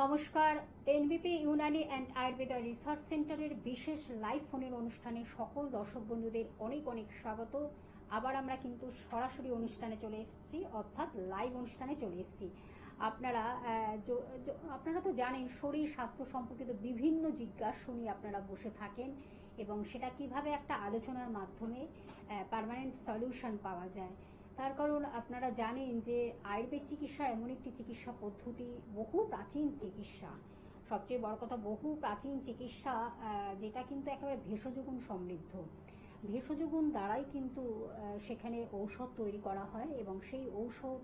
নমস্কার, এনবিপি Unani and Ayurveda research সেন্টারের বিশেষ লাইভ ফোনের অনুষ্ঠানে সকল দর্শক বন্ধুদের অনেক অনেক স্বাগত। আবার আমরা কিন্তু সরাসরি অনুষ্ঠানে চলে এসেছি, অর্থাৎ লাইভ অনুষ্ঠানে চলে এসেছি। আপনারা তো জানেন শরীর স্বাস্থ্য সম্পর্কিত বিভিন্ন জিজ্ঞাসা নিয়ে আপনারা বসে থাকেন এবং সেটা কিভাবে একটা আলোচনার মাধ্যমে পার্মানেন্ট সলিউশন পাওয়া যায়। তার কারণ আপনারা জানেন যে আয়ুর্বেদ চিকিৎসা এমন একটি চিকিৎসা পদ্ধতি, বহু প্রাচীন চিকিৎসা, সবচেয়ে বড় কথা বহু প্রাচীন চিকিৎসা, যেটা কিন্তু একেবারে ভেষজ গুণ সমৃদ্ধ। ভেষজ গুণ দ্বারাই কিন্তু সেখানে ঔষধ তৈরি করা হয় এবং সেই ঔষধ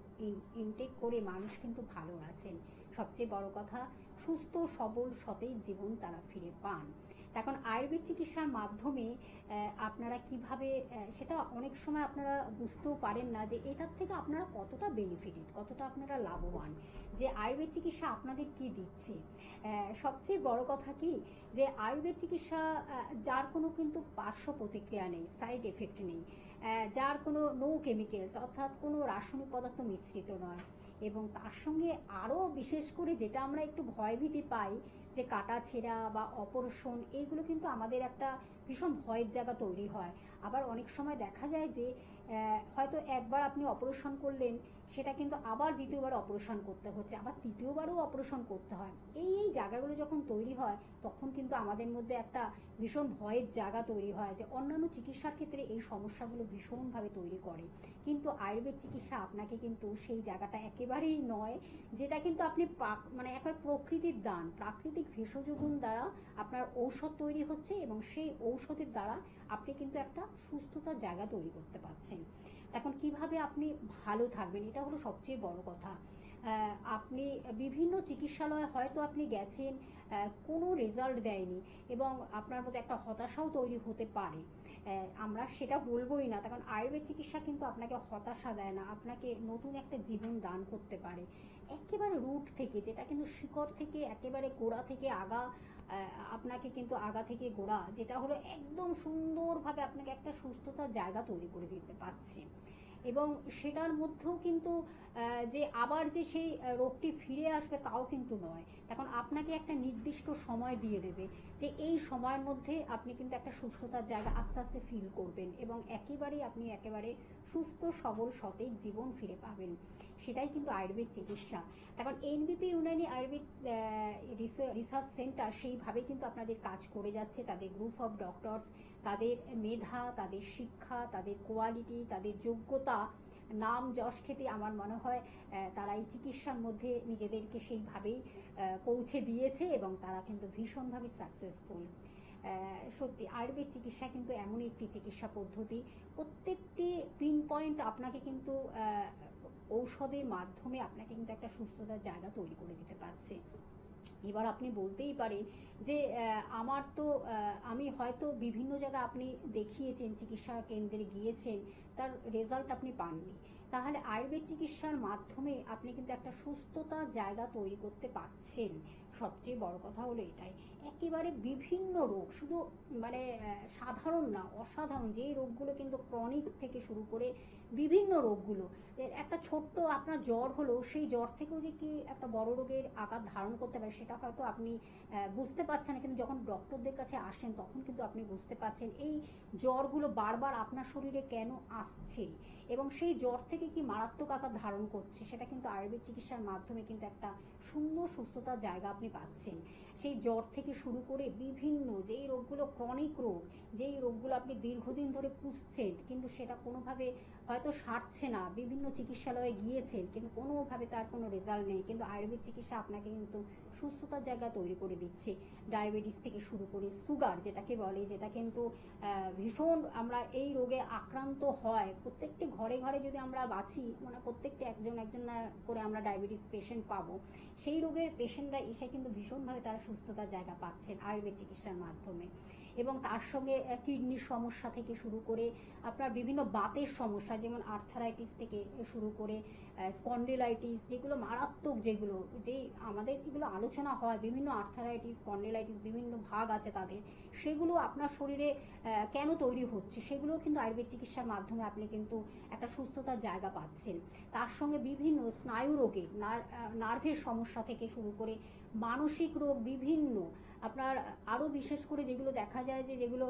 ইনটেক করে মানুষ কিন্তু ভালো আছেন। সবচেয়ে বড় কথা, সুস্থ সবল সতেজ জীবন তারা ফিরে পান। এখন আয়ুর্বেদ চিকিৎসার মাধ্যমে আপনারা কিভাবে, সেটা অনেক সময় আপনারা বুঝতেও পারেন না যে এটার থেকে আপনারা কতটা বেনিফিটেড, কতটা আপনারা লাভবান, যে আয়ুর্বেদ চিকিৎসা আপনাদের কি দিচ্ছে। সবচেয়ে বড় কথা কি, যে আয়ুর্বেদ চিকিৎসা যার কোনো কিন্তু পার্শ্ব প্রতিক্রিয়া নেই, সাইড এফেক্ট নেই, যার কোনো নো কেমিক্যালস অর্থাৎ কোনো রাসায়নিক পদার্থ মিশ্রিত নয়, এবং তার সঙ্গে আরও বিশেষ করে যেটা আমরা একটু ভয়ভীতি পাই যে কাটা ছেঁড়া বা অপারেশন, এইগুলো কিন্তু আমাদের একটা ভীষণ ভয়ের জায়গা তৈরি হয়। আবার অনেক সময় দেখা যায় যে হয়তো একবার আপনি অপারেশন করলেন, সেটা কিন্তু আবার দ্বিতীয়বার অপারেশন করতে হচ্ছে, আবার তৃতীয়বারও অপারেশন করতে হয়। এই জায়গাগুলো যখন তৈরি হয় তখন কিন্তু আমাদের মধ্যে একটা ভীষণ ভয়ের জায়গা তৈরি হয় যে অন্যান্য চিকিৎসার ক্ষেত্রে এই সমস্যাগুলো ভীষণভাবে তৈরি করে, কিন্তু আয়ুর্বেদ চিকিৎসা আপনাকে কিন্তু সেই জায়গাটা একেবারেই নয়, যেটা কিন্তু আপনি মানে একবার প্রকৃতির দান, প্রাকৃতিক ভেষজ গুণ দ্বারা আপনার ঔষধ তৈরি হচ্ছে এবং সেই ঔষধের দ্বারা আপনি কিন্তু একটা সুস্থতার জায়গা তৈরি করতে পারছেন। এখন কিভাবে আপনি ভালো থাকবেন, এটা হলো সবচেয়ে বড় কথা। আপনি বিভিন্ন চিকিৎসালয়ে হয়তো আপনি গেছেন, কোনো রেজাল্ট দেয়নি এবং আপনার মধ্যে একটা হতাশাও তৈরি হতে পারে। আমরা সেটা বলবোই না, তখন আয়ুর্বেদ চিকিৎসা কিন্তু আপনাকে হতাশা দেয় না, আপনাকে নতুন একটা জীবন দান করতে পারে একেবারে রুট থেকে, যেটা কিন্তু শিকড় থেকে একেবারে গোড়া থেকে আগা, আপনাকে কিন্তু আগা থেকে গোড়া, যেটা হলো একদম সুন্দরভাবে আপনাকে একটা সুস্থতার জায়গা তৈরি করে দিতে পারছে। এবং সেটার মধ্যেও কিন্তু যে আবার যে সেই রোগটি ফিরে আসবে তাও কিন্তু নয়, তখন আপনাকে একটা নির্দিষ্ট সময় দিয়ে দেবে যে এই সময়ের মধ্যে আপনি কিন্তু একটা সুস্থতার জায়গা আস্তে আস্তে ফিল করবেন এবং আপনি একেবারে সুস্থ সবল সতেজ জীবন ফিরে পাবেন। সেটাই কিন্তু আয়ুর্বেদ চিকিৎসা। তখন এনবিপি ইউনানি আয়ুর্বেদ রিসার্চ সেন্টার সেইভাবে কিন্তু আপনাদের কাজ করে যাচ্ছে। তাদের গ্রুপ অফ ডক্টরস, তাদের মেধা, তাদের শিক্ষা, তাদের কোয়ালিটি, তাদের যোগ্যতা, নাম যশ খ্যাতি, আমার মনে হয় তারা এই চিকিৎসার মধ্যে নিজেদেরকে সেইভাবেই পৌঁছে দিয়েছে এবং তারা কিন্তু ভীষণভাবে সাকসেসফুল। সত্যি আয়ুর্বেদ চিকিৎসা কিন্তু এমন একটি চিকিৎসা পদ্ধতি, প্রত্যেকটি পিন পয়েন্ট আপনাকে কিন্তু ঔষধের মাধ্যমে আপনাকে কিন্তু একটা সুস্থতার জায়গা তৈরি করে দিতে পারছে। এবার আপনি বলতেই পারেন যে আমি হয়তো বিভিন্ন জায়গায় আপনি দেখিয়েছেন, চিকিৎসা কেন্দ্রে গিয়েছেন, তার রেজাল্ট আপনি পাননি, তাহলে আয়ুর্বেদ চিকিৎসার মাধ্যমে আপনি কিন্তু একটা সুস্থতার জায়গা তৈরি করতে পারছেন। সবচেয়ে বড় কথা হলো এটাই, একেবারে বিভিন্ন রোগ, শুধু মানে সাধারণ না, অসাধারণ যেই রোগগুলো কিন্তু ক্রনিক থেকে শুরু করে বিভিন্ন রোগগুলো, একটা ছোট্ট আপনার জ্বর হলো, সেই জ্বর থেকেও যে কি একটা বড় রোগের আকার ধারণ করতে পারে সেটা হয়তো আপনি বুঝতে পারছেন না, কিন্তু যখন ডক্টরদের কাছে আসেন তখন কিন্তু আপনি বুঝতে পারছেন এই জ্বরগুলো বারবার আপনার শরীরে কেন আসছে এবং সেই জ্বর থেকে কি মারাত্মক আকার ধারণ করছে, সেটা কিন্তু আয়ুর্বেদ চিকিৎসার মাধ্যমে কিন্তু একটা সুন্দর সুস্থতার জায়গা আপনি পাচ্ছেন। সেই জ্বর থেকে শুরু করে বিভিন্ন যেই রোগগুলো ক্রনিক রোগ, যেই রোগগুলো আপনি দীর্ঘদিন ধরে পুষছেন কিন্তু সেটা কোনোভাবে হয়তো সারছে না, বিভিন্ন চিকিৎসালয়ে গিয়েছেন কিন্তু কোনোভাবে তার কোনো রেজাল্ট নেই, কিন্তু আয়ুর্বেদ চিকিৎসা আপনাকে কিন্তু সুস্থতার জায়গা তৈরি করে দিচ্ছে। ডায়াবেটিস থেকে শুরু করে সুগার যেটাকে বলে, যেটা কিন্তু ভীষণ আমরা এই রোগে আক্রান্ত হয়, প্রত্যেকটি ঘরে ঘরে যদি আমরা বাঁচি, মানে প্রত্যেকটি একজন করে আমরা ডায়াবেটিস পেশেন্ট পাবো, সেই রোগের পেশেন্টরা এসে কিন্তু ভীষণভাবে তারা সুস্থতার জায়গা পাচ্ছেন আয়ুর্বেদ চিকিৎসার মাধ্যমে। এবং তার সঙ্গে কিডনির সমস্যা থেকে শুরু করে আপনার বিভিন্ন বাতের সমস্যা, যেমন আর্থারাইটিস থেকে শুরু করে স্পন্ডিলাইটিস, যেগুলো মারাত্মক, যেগুলো যে আমাদের এগুলো আলোচনা হয়, বিভিন্ন আর্থারাইটিস, স্পন্ডিলাইটিস, বিভিন্ন ভাগ আছে তাদের, সেগুলো আপনার শরীরে কেন তৈরি হচ্ছে, সেগুলো কিন্তু আয়ুর্বেদ চিকিৎসার মাধ্যমে আপনি কিন্তু একটা সুস্থতার জায়গা পাচ্ছেন। তার সঙ্গে বিভিন্ন স্নায়ু রোগে, নার্ভের সমস্যা থেকে শুরু করে মানসিক রোগ, বিভিন্ন আপনার আরও বিশেষ করে যেগুলো দেখা যায় যে যেগুলো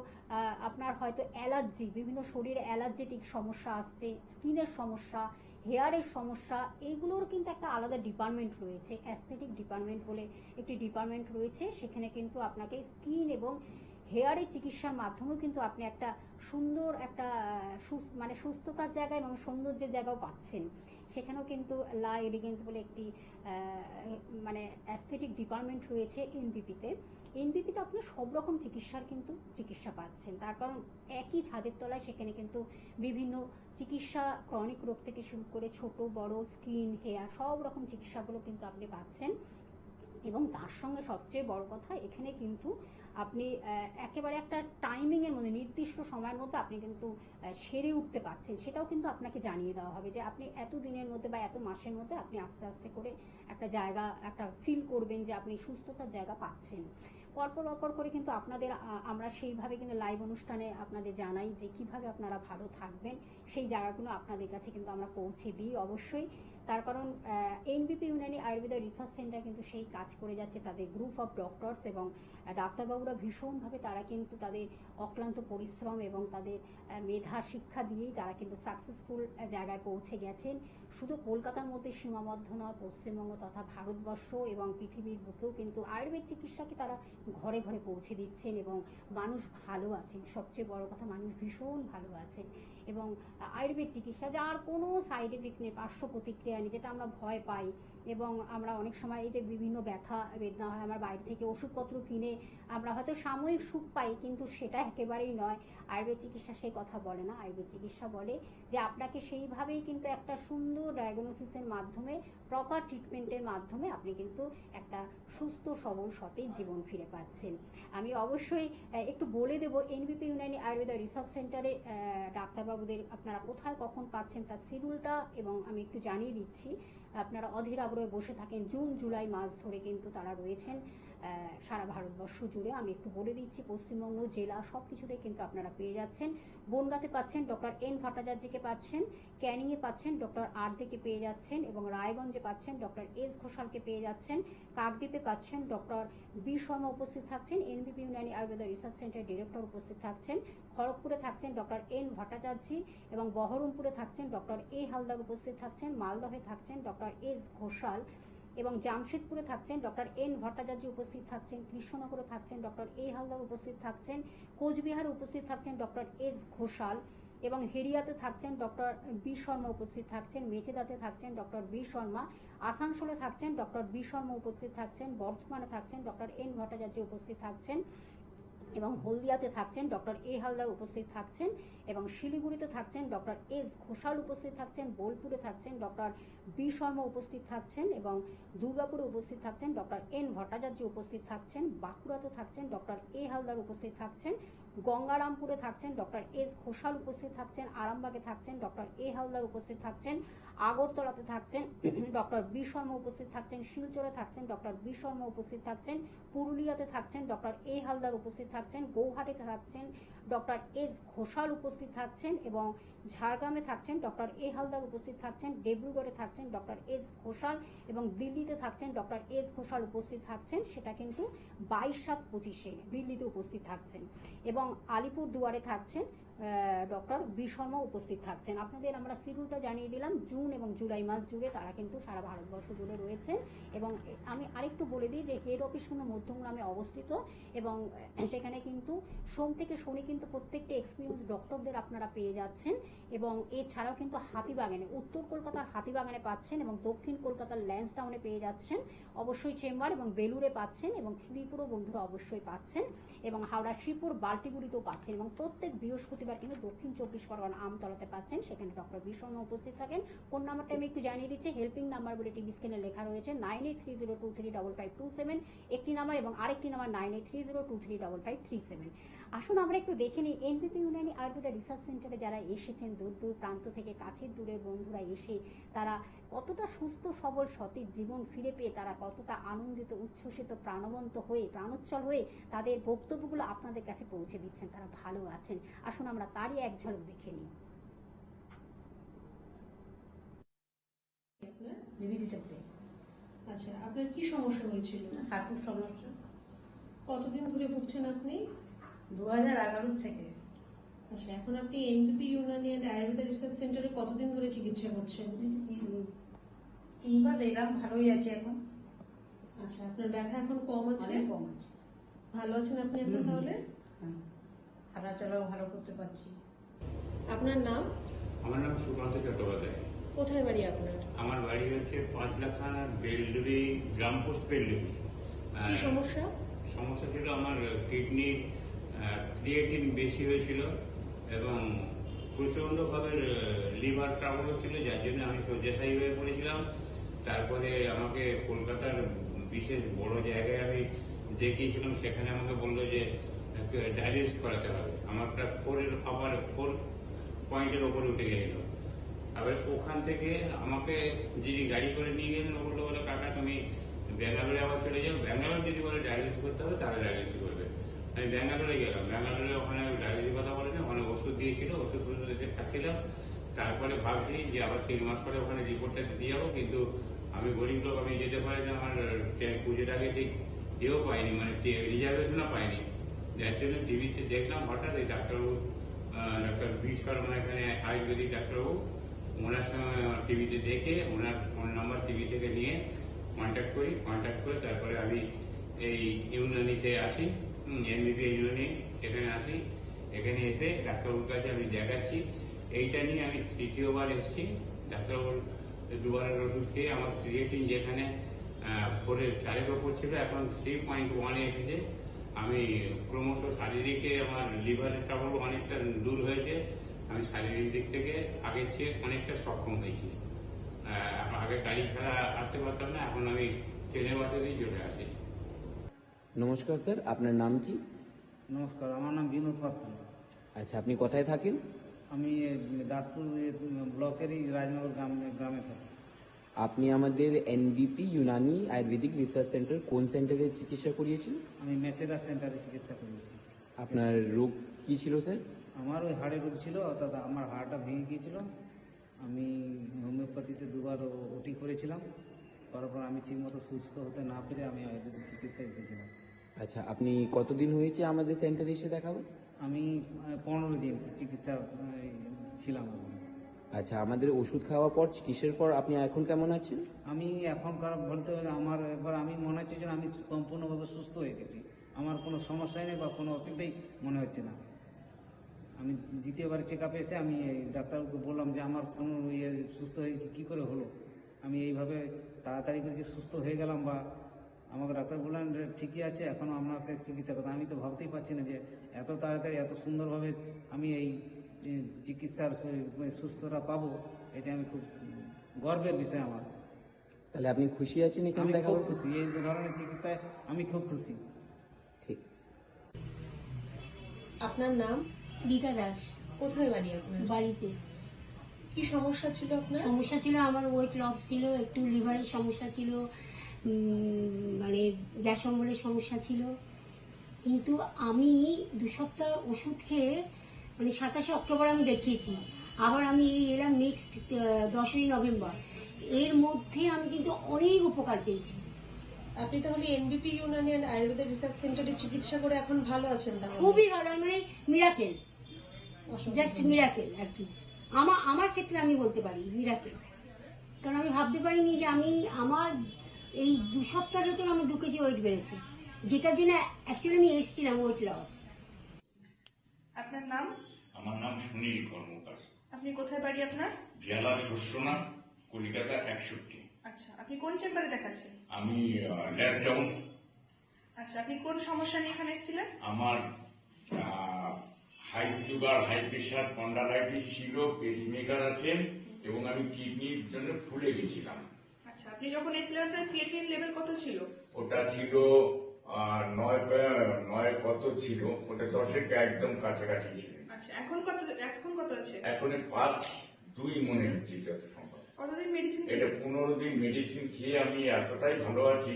আপনার হয়তো অ্যালার্জি, বিভিন্ন শরীরে অ্যালার্জেটিক সমস্যা আসছে, স্কিনের সমস্যা, হেয়ারের সমস্যা, এইগুলোর কিন্তু একটা আলাদা ডিপার্টমেন্ট রয়েছে, অ্যাস্থেটিক ডিপার্টমেন্ট বলে একটি ডিপার্টমেন্ট রয়েছে। সেখানে কিন্তু আপনাকে স্কিন এবং হেয়ারের চিকিৎসার মাধ্যমেও কিন্তু আপনি একটা সুন্দর একটা মানে সুস্থতার জায়গা এবং সৌন্দর্যের জায়গাও পাচ্ছেন। সেখানেও কিন্তু লা এলিগেন্স বলে একটি মানে অ্যাস্থেটিক ডিপার্টমেন্ট রয়েছে এনবিপিতে। এনবিপিতে আপনি সব রকম চিকিৎসার কিন্তু চিকিৎসা পাচ্ছেন, তার কারণ একই ছাদের তলায় সেখানে কিন্তু বিভিন্ন চিকিৎসা, ক্রনিক রোগ থেকে শুরু করে ছোট বড় স্কিন, হেয়ার, সব রকম চিকিৎসাগুলো কিন্তু আপনি পাচ্ছেন। এবং তার সঙ্গে সবচেয়ে বড় কথা, এখানে কিন্তু আপনি একেবারে একটা টাইমিংয়ের মধ্যে, নির্দিষ্ট সময়ের মধ্যে আপনি কিন্তু সেরে উঠতে পারছেন, সেটাও কিন্তু আপনাকে জানিয়ে দেওয়া হবে যে আপনি এত দিনের মধ্যে বা এত মাসের মধ্যে আপনি আস্তে আস্তে করে একটা জায়গা, একটা ফিল করবেন যে আপনি সুস্থতার জায়গা পাচ্ছেন। পরপর করে কিন্তু আপনাদের আমরা সেইভাবে কিন্তু লাইভ অনুষ্ঠানে আপনাদের জানাই যে কিভাবে আপনারা ভালো থাকবেন, সেই জায়গাগুলো আপনাদের কাছে কিন্তু আমরা পৌঁছে দিই অবশ্যই। তার কারণ এনবিপি ইউনানি আয়ুর্বেদা রিসার্চ সেন্টার কিন্তু সেই কাজ করে যাচ্ছে, তাদের গ্রুপ অফ ডক্টরস এবং ডাক্তারবাবুরা ভীষণভাবে তারা কিন্তু তাদের অক্লান্ত পরিশ্রম এবং তাদের মেধা শিক্ষা দিয়েই তারা কিন্তু সাকসেসফুল জায়গায় পৌঁছে গেছেন। শুধু কলকাতার মধ্যে সীমাবদ্ধ নয়, পশ্চিমবঙ্গ তথা ভারতবর্ষ এবং পৃথিবীর বুকেও কিন্তু আয়ুর্বেদ চিকিৎসাকে তারা ঘরে ঘরে পৌঁছে দিচ্ছেন এবং মানুষ ভালো আছেন। সবচেয়ে বড় কথা, মানুষ ভীষণ ভালো আছেন। এবং আয়ুর্বেদ চিকিৎসা যার কোনো সাইড এফেক্ট নেই, পার্শ্ব প্রতিক্রিয়া নেই, যেটা আমরা ভয় পাই এবং আমরা অনেক সময় এই যে বিভিন্ন ব্যথা বেদনা হয়, আমার বাইরে থেকে ওষুধপত্র কিনে আমরা হয়তো সাময়িক সুখ পাই, কিন্তু সেটা একেবারেই নয়। আয়ুর্বেদ চিকিৎসা সেই কথা বলে না। আয়ুর্বেদ চিকিৎসা বলে যে আপনাকে সেইভাবেই কিন্তু একটা সুন্দর ডায়াগনোসিসের মাধ্যমে, প্রপার ট্রিটমেন্টের মাধ্যমে আপনি কিন্তু একটা সুস্থ সবল সতেজ জীবন ফিরে পাচ্ছেন। আমি অবশ্যই একটু বলে দেবো এনবিপি ইউনানি আয়ুর্বেদা রিসার্চ সেন্টারে ডাক্তারবাবুদের আপনারা কোথায় কখন পাচ্ছেন তার শিডিউলটা, এবং আমি একটু জানিয়ে দিচ্ছি। আপনারা অধীর আগ্রহে বসে থাকেন, জুন জুলাই মাস ধরে কিন্তু তারা রয়েছেন সারা ভারতবর্ষ জুড়ে। আমি একটু বলে দিচ্ছি, পশ্চিমবঙ্গ জেলা সব কিছুতেই কিন্তু আপনারা পেয়ে যাচ্ছেন। বনগাঁতে পাচ্ছেন ডক্টর এন ভট্টাচার্যকে পাচ্ছেন, ক্যানিংয়ে পাচ্ছেন ডক্টর আরদেকে পেয়ে যাচ্ছেন, এবং রায়গঞ্জে পাচ্ছেন ডক্টর এস ঘোষালকে পেয়ে যাচ্ছেন, কাকদ্বীপে পাচ্ছেন ডক্টর বি শর্মা উপস্থিত থাকছেন, এনবিপি Unani Ayurveda research centre director উপস্থিত থাকছেন, খড়গপুরে থাকছেন ডক্টর এন ভট্টাচার্য, এবং বহরমপুরে থাকছেন ডক্টর এ হালদার উপস্থিত থাকছেন, মালদহে থাকছেন ডক্টর এস ঘোষাল, এবং জামশেদপুরে থাকছেন ডক্টর এন ভট্টাচার্য উপস্থিত থাকছেন, কৃষ্ণনগরে থাকছেন ডক্টর এ হালদার উপস্থিত থাকছেন, কোচবিহারে উপস্থিত থাকছেন ডক্টর এস ঘোষাল, এবং হেরিয়াতে থাকছেন ডক্টর বি শর্মা উপস্থিত থাকছেন, মেচেদাতে থাকছেন ডক্টর বি শর্মা, আসানসোলে থাকছেন ডক্টর বি শর্মা উপস্থিত থাকছেন, বর্ধমানে থাকছেন ডক্টর এন ভট্টাচার্য উপস্থিত থাকছেন, এবং হলদিয়াতে থাকছেন ডক্টর এ হালদার উপস্থিত থাকছেন, এবং শিলিগুড়িতে থাকছেন ডক্টর এস ঘোষাল উপস্থিত থাকছেন, বোলপুরে থাকছেন ডক্টর বি শর্মা উপস্থিত থাকছেন, এবং দুর্গাপুরে উপস্থিত থাকছেন ডক্টর এন ভট্টাচার্য উপস্থিত থাকছেন, বাঁকুড়াতে থাকছেন ডক্টর এ হালদার উপস্থিত থাকছেন, গঙ্গারামপুরে থাকছেন ডক্টর এস ঘোষাল উপস্থিত থাকছেন, আরামবাগে থাকছেন ডক্টর এ হালদার উপস্থিত থাকছেন, আগরতলাতে থাকছেন ডক্টর বি শর্মা উপস্থিত থাকছেন, শিলচরে থাকছেন ডক্টর বি শর্মা উপস্থিত থাকছেন, পুরুলিয়াতে থাকছেন ডক্টর এ হালদার উপস্থিত থাকছেন, গৌহাটিতে থাকছেন ডক্টর এস ঘোষাল উপস্থিত থাকছেন, এবং ঝাড়গ্রামে থাকছেন ডক্টর এ হালদার উপস্থিত থাকছেন, ডিব্রুগড়ে থাকছেন ডক্টর এস ঘোষাল, এবং দিল্লিতে থাকছেন ডক্টর এস ঘোষাল উপস্থিত থাকছেন। সেটা কিন্তু 22/7/25 দিল্লিতে উপস্থিত থাকছেন, এবং আলিপুর দুয়ারে থাকছেন ডক্টর বি শর্মা উপস্থিত থাকছেন। আপনাদের আমরা শিডিউলটা জানিয়ে দিলাম। জুন এবং জুলাই মাস জুড়ে তারা কিন্তু সারা ভারতবর্ষ জুড়ে রয়েছেন। এবং আমি আরেকটু বলে দিই যে হেড অফিস কিন্তু মধ্যমগ্রামে অবস্থিত, এবং সেখানে কিন্তু সোম থেকে শনি কিন্তু প্রত্যেকটা এক্সপিরিয়েন্স ডক্টরদের আপনারা পেয়ে যাচ্ছেন। এবং এছাড়াও কিন্তু হাতিবাগানে, উত্তর কলকাতার হাতিবাগানে পাচ্ছেন, এবং দক্ষিণ কলকাতার ল্যান্সডাউনে পেয়ে যাচ্ছেন অবশ্যই চেম্বার, এবং বেলুড়ে পাচ্ছেন, এবং খিদিরপুরও বন্ধুরা অবশ্যই পাচ্ছেন, এবং হাওড়া শ্রীপুর বাল্টিগুড়িতেও পাচ্ছেন, এবং প্রত্যেক বৃহস্পতিবার কিন্তু দক্ষিণ 24 পরগনা আমতলাতে পাচ্ছেন, সেখানে ডক্টর বি শর্মা উপস্থিত থাকেন। ফোন নাম্বারটা আমি একটু জানিয়ে দিচ্ছি, হেল্পিং নাম্বার বলে টিভি স্ক্রিনে লেখা রয়েছে 9830235527 একটি নাম্বার, এবং আরেকটি নাম্বার 9830235527। 3537। আসুন আমরা একটু দেখে নিই এনবিপি ইউনানি আয়ুর্বেদা রিসার্চ সেন্টারে যারা এসেছেন দূর দূর প্রান্ত থেকে, কাছের দূরের বন্ধুরা এসে তারা কতটা সুস্থ সবল সতেজ জীবন ফিরে পেয়ে তারা কতটা আনন্দিত, উচ্ছ্বসিত, প্রাণবন্ত হয়ে, প্রাণোচ্ছল হয়ে তাদের বক্তব্যগুলো আপনাদের কাছে পৌঁছে দিচ্ছেন, তারা ভালো আছেন। আসুন আমরা তারই এক ঝলক দেখে নিই। নিবেদিতা প্রেস। আচ্ছা, আপনার কি সমস্যা হয়েছিল? হাঁটুর সমস্যা। কতদিন ধরে ভুগছেন আপনি? 2011 থেকে। আচ্ছা, এখন আপনি এনবিপি ইউনানি অ্যান্ড আয়ুর্বেদা রিসার্চ সেন্টারে কতদিন ধরে চিকিৎসা করছেন? তিনবার এলাম, ভালোই আছে এখন। আচ্ছা, আপনার ব্যথা এখন কম আছে? অনেক কম আছে। ভালো আছেন আপনি এখন তাহলে? হ্যাঁ, হাঁটাচলাও ভালো করতে পারছি। আপনার নাম? আমার নাম সুকান্ত চট্টোপাধ্যায়। কোথায় বাড়ি আপনার? আমার বাড়ি হচ্ছে 5 লাখানা বেলডুবি, গ্রাম পোস্ট বেলডুবি। কি সমস্যা? সমস্যা ছিল আমার কিডনির ক্রিয়েটিন বেশি হয়েছিল এবং প্রচণ্ডভাবে লিভার ট্রাবল হচ্ছিল, যার জন্য আমি শয্যাশায়ী হয়ে পড়েছিলাম। তারপরে আমাকে কলকাতার বিশেষ বড় জায়গায় আমি দেখিয়েছিলাম, সেখানে আমাকে বললো যে ডায়ালিসিস করাতে হবে। আমারটা 4 পয়েন্টের ওপরে উঠে গেছিল। আবার ওখান থেকে আমাকে যিনি গাড়ি করে নিয়ে গেলেন বললো, কাকা তুমি ব্যাঙ্গালোরে আবার চলে যাও, ব্যাঙ্গালোর যদি বলে ডায়ালিসিস করতে হবে তাহলে ডায়ালিসিস করবে। আমি ব্যাঙ্গালোরে গেলাম, ব্যাঙ্গালোরে ওখানে ডায়ালিসিস কথা বলেনি, ওখানে ওষুধ দিয়েছিল, ওষুধগুলো দেখে খাচ্ছিলাম। তারপরে ভাবছি যে আবার 3 মাস পরে ওখানে রিপোর্টটা দিয়ে যাবো, কিন্তু আমি গরিব লোক, আমি যেতে পারি না। আমার পুজোর আগে ঠিক ইয়েও পাইনি, মানে রিজার্ভেশনও পাইনি। যার জন্য টিভিতে দেখলাম হঠাৎ এই ডাক্তারবাবু, ডাক্তার বি শর্মা, এখানে আয়ুর্বেদিক ডাক্তারবাবু, ওনার সঙ্গে টিভিতে দেখে ওনার ফোন নাম্বার টিভি থেকে নিয়ে কন্ট্যাক্ট করে তারপরে আমি এই ইউনানিতে আসি, এনবিপি ইউনানি এখানে আসি। এখানে এসে ডাক্তারবাবুর কাছে আমি দেখাচ্ছি। এইটা নিয়ে আমি 3য় বার এসেছি। ডাক্তারবাবুর 2বারের ওষুধ খেয়ে আমার ক্রিয়েটিন যেখানে 4-এর ওপর ছিল এখন 3.1 এসেছে। আমি ক্রমশ শারীরিকে আমার লিভারের ট্রাবল অনেকটা দূর হয়েছে। আমি শারীরিক দিক থেকে আগের চেয়ে অনেকটা সক্ষম হয়েছি। আগে গাড়ি ছাড়া আসতে পারতাম না, এখন আমি ট্রেনের বাসে দিয়ে চলে আসি। নমস্কার স্যার, আপনার নাম কি? নমস্কার, আমার নাম বিনোদ পাত্র। আচ্ছা, আপনি কোথায় থাকেন? আমি দাসপুর ব্লকেরই রাজনগর গ্রামে থাকি। আপনি আমাদের এনবিপি ইউনানি আয়ুর্বেদিক রিসার্চ সেন্টার কোন সেন্টারে চিকিৎসা করিয়েছেন? আমি মেচেদা সেন্টারে চিকিৎসা করেছি। আপনার রোগ কি ছিল স্যার? আমার ওই হাড়ের রোগ ছিল, অর্থাৎ আমার হাড়টা ভেঙে গিয়েছিল। আমি হোমিওপ্যাথিতে 2বার ওটি করেছিলাম, করার পর আমি ঠিকমতো সুস্থ হতে না পেরে আমি আয়ুর্বেদিক চিকিৎসায় এসেছিলাম। আচ্ছা, আপনি কতদিন হয়েছে আমাদের সেন্টারে এসে দেখাবেন? আমি 15 দিন চিকিৎসা ছিলাম ওখানে। আচ্ছা, আমাদের ওষুধ খাওয়ার পর, চিকিৎসার পর আপনি এখন কেমন আছেন? আমি এখনকার বলতে হলে আমার একবার আমি মনে হচ্ছে যে আমি সম্পূর্ণভাবে সুস্থ হয়ে গেছি। আমার কোনো সমস্যাই নেই বা কোনো অসুবিধাই মনে হচ্ছে না। আমি 2য়বার চেক আপে এসে আমি এই ডাক্তারবাবুকে বললাম যে আমার কোনো সুস্থ হয়েছি কী করে হলো। আমি এইভাবে তাড়াতাড়ি করে যে সুস্থ হয়ে গেলাম, বা আমাকে ডাক্তার বললেন যে ঠিকই আছে, এখনও আপনাকে চিকিৎসা করতে। আমি তো ভাবতেই পারছি না যে এত তাড়াতাড়ি এত সুন্দরভাবে আমি এই চিকিৎসার সুস্থতা পাবো। এটা আমি খুব গর্বের বিষয় আমার। তাহলে আপনি খুশি আছেন এখানে আমি খুব দেখাবো? খুশি, এই ধরনের চিকিৎসায় আমি খুব খুশি। ঠিক। আপনার নাম? রীতা দাস। কোথায় বাড়ি আপনার? বাড়িতে। কি সমস্যা ছিল আপনার? সমস্যা ছিল আমার ওয়েট লস ছিল, একটু লিভারের সমস্যা ছিল, মানে গ্যাস অম্বলের সমস্যা ছিল। কিন্তু আমি 2 সপ্তাহ ওষুধ খেয়ে মানে 27শে অক্টোবর আমি দেখিয়েছি, আবার আমি এলাম নেক্সট 10ই নভেম্বর। এর মধ্যে আমি কিন্তু অনেক উপকার পেয়েছি। আপনি তাহলে এনবিপি ইউনানি অ্যান্ড আয়ুর্বেদা রিসার্চ সেন্টারে চিকিৎসা করে এখন ভালো আছেন তাহলে? খুবই ভালো, মানে মিরাকেল, অসম্ভব। জাস্ট মিরাকেল আর কি। আমার ক্ষেত্রে আমি বলতে পারি মিরাকেল, কারণ আমি ভাবতে পারিনি যে আমার এই 2 সপ্তাহের ভেতর আমার 2 কেজি ওয়েট বেড়েছে, যেটার জন্য অ্যাকচুয়ালি আমি এসেছিলাম ওয়েট লস। আপনার নাম? আমার নাম সুনীল কর্মকার। আপনি কোথায় বাড়ি আপনার? জেলা শস্যনা, কলকাতা 61। আচ্ছা, আপনি কোন চেম্বারে দেখাচ্ছেন? আমি ল্যাস ডাউন। আচ্ছা, আপনি কোন সমস্যা নিয়ে এখানে এসেছিলেন? আমার high sugar, high pressure, spondylitis ছিল, পেসমেকার আছে এবং আমি কিডনির জন্য ফুলে গেছিলাম। আচ্ছা, আপনি যখন এসেছিলেন আপনার ক্রিয়েটিনিন লেভেল কত ছিল? ওটা ছিল আর 9 কত ছিল, ওটা 10-এর একদম কাছাকাছি ছিল। আচ্ছা, এখন কত আছে? এখন 5-2 মনে হচ্ছে যত সম্ভব। কতদিন মেডিসিন? এটা 15 দিন মেডিসিন খেয়ে আমি এতটাই ভালো আছি,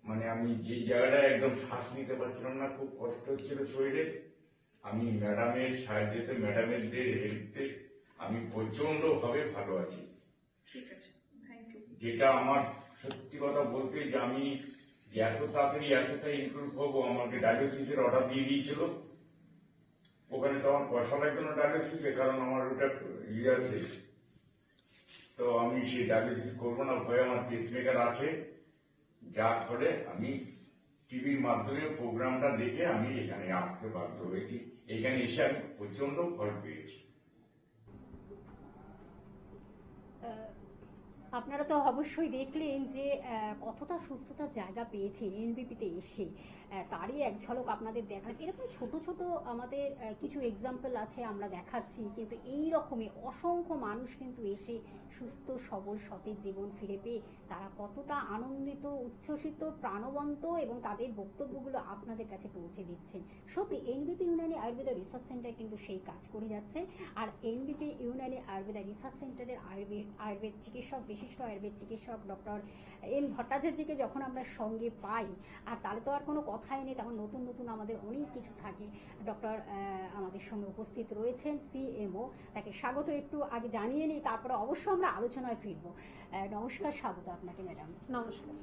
মানে আমি যে জায়গাটায় একদম শ্বাস নিতে পারছিলাম না, খুব কষ্ট হচ্ছিল শরীরে, আমি ম্যাডামের সাহায্যে, ম্যাডামের হেল্পে আমি প্রচন্ড ভাবে ভালো আছি। ঠিক আছে, থ্যাংক ইউ। যেটা আমার সত্যি কথা বলতে, যে আমি এত তাড়াতাড়ি এতটা ইমপ্রুভ হবো, আমাকে ডায়ালিসিসের অর্ডার দিয়ে দিয়েছিল। ওখানে তো আমার পয়সা লাগতো না ডায়ালিসিসে, কারণ আমার ওটা আছে। তো আমি সেই ডায়ালিসিস করবো না ভয়ে, আমার পেসমেকার আছে, যার ফলে আমি টিভির মাধ্যমে প্রোগ্রামটা দেখে আমি এখানে আসতে বাধ্য হয়েছি। এখানে এসে আমি প্রচন্ড ফল পেয়েছি। আপনারা তো অবশ্যই দেখলেন যে কতটা সুস্থতার জায়গা পেয়েছে এনবিপিতে এসে, তারই এক ঝলক আপনাদের দেখান। এরকম ছোট ছোট আমাদের কিছু এক্সাম্পল আছে, আমরা দেখাচ্ছি, কিন্তু এই রকমই অসংখ্য মানুষ কিন্তু এসে সুস্থ সবল সতেজ জীবন ফিরে পেয়ে তারা কতটা আনন্দিত, উচ্ছ্বসিত, প্রাণবন্ত এবং তাদের বক্তব্যগুলো আপনাদের কাছে পৌঁছে দিচ্ছেন। সত্যি এনবিপি ইউনানি আয়ুর্বেদা রিসার্চ সেন্টার কিন্তু সেই কাজ করে যাচ্ছে। আর এনবিপি ইউনানি আয়ুর্বেদা রিসার্চ সেন্টারের আয়ুর্বেদ চিকিৎসক, বিশিষ্ট আয়ুর্বেদ চিকিৎসক ডক্টর এন ভট্টাচার্যকে যখন আমরা সঙ্গে পাই, আর তাহলে তো আর কোনো কথাই নেই, তখন নতুন নতুন আমাদের অনেক কিছু থাকে। ডক্টর আমাদের সঙ্গে উপস্থিত রয়েছেন সিএমও, তাকে স্বাগত একটু আগে জানিয়ে নিই, তারপরে অবশ্য আমরা আলোচনায় ফিরব। নমস্কার, স্বাগত আপনাকে ম্যাডাম। নমস্কার।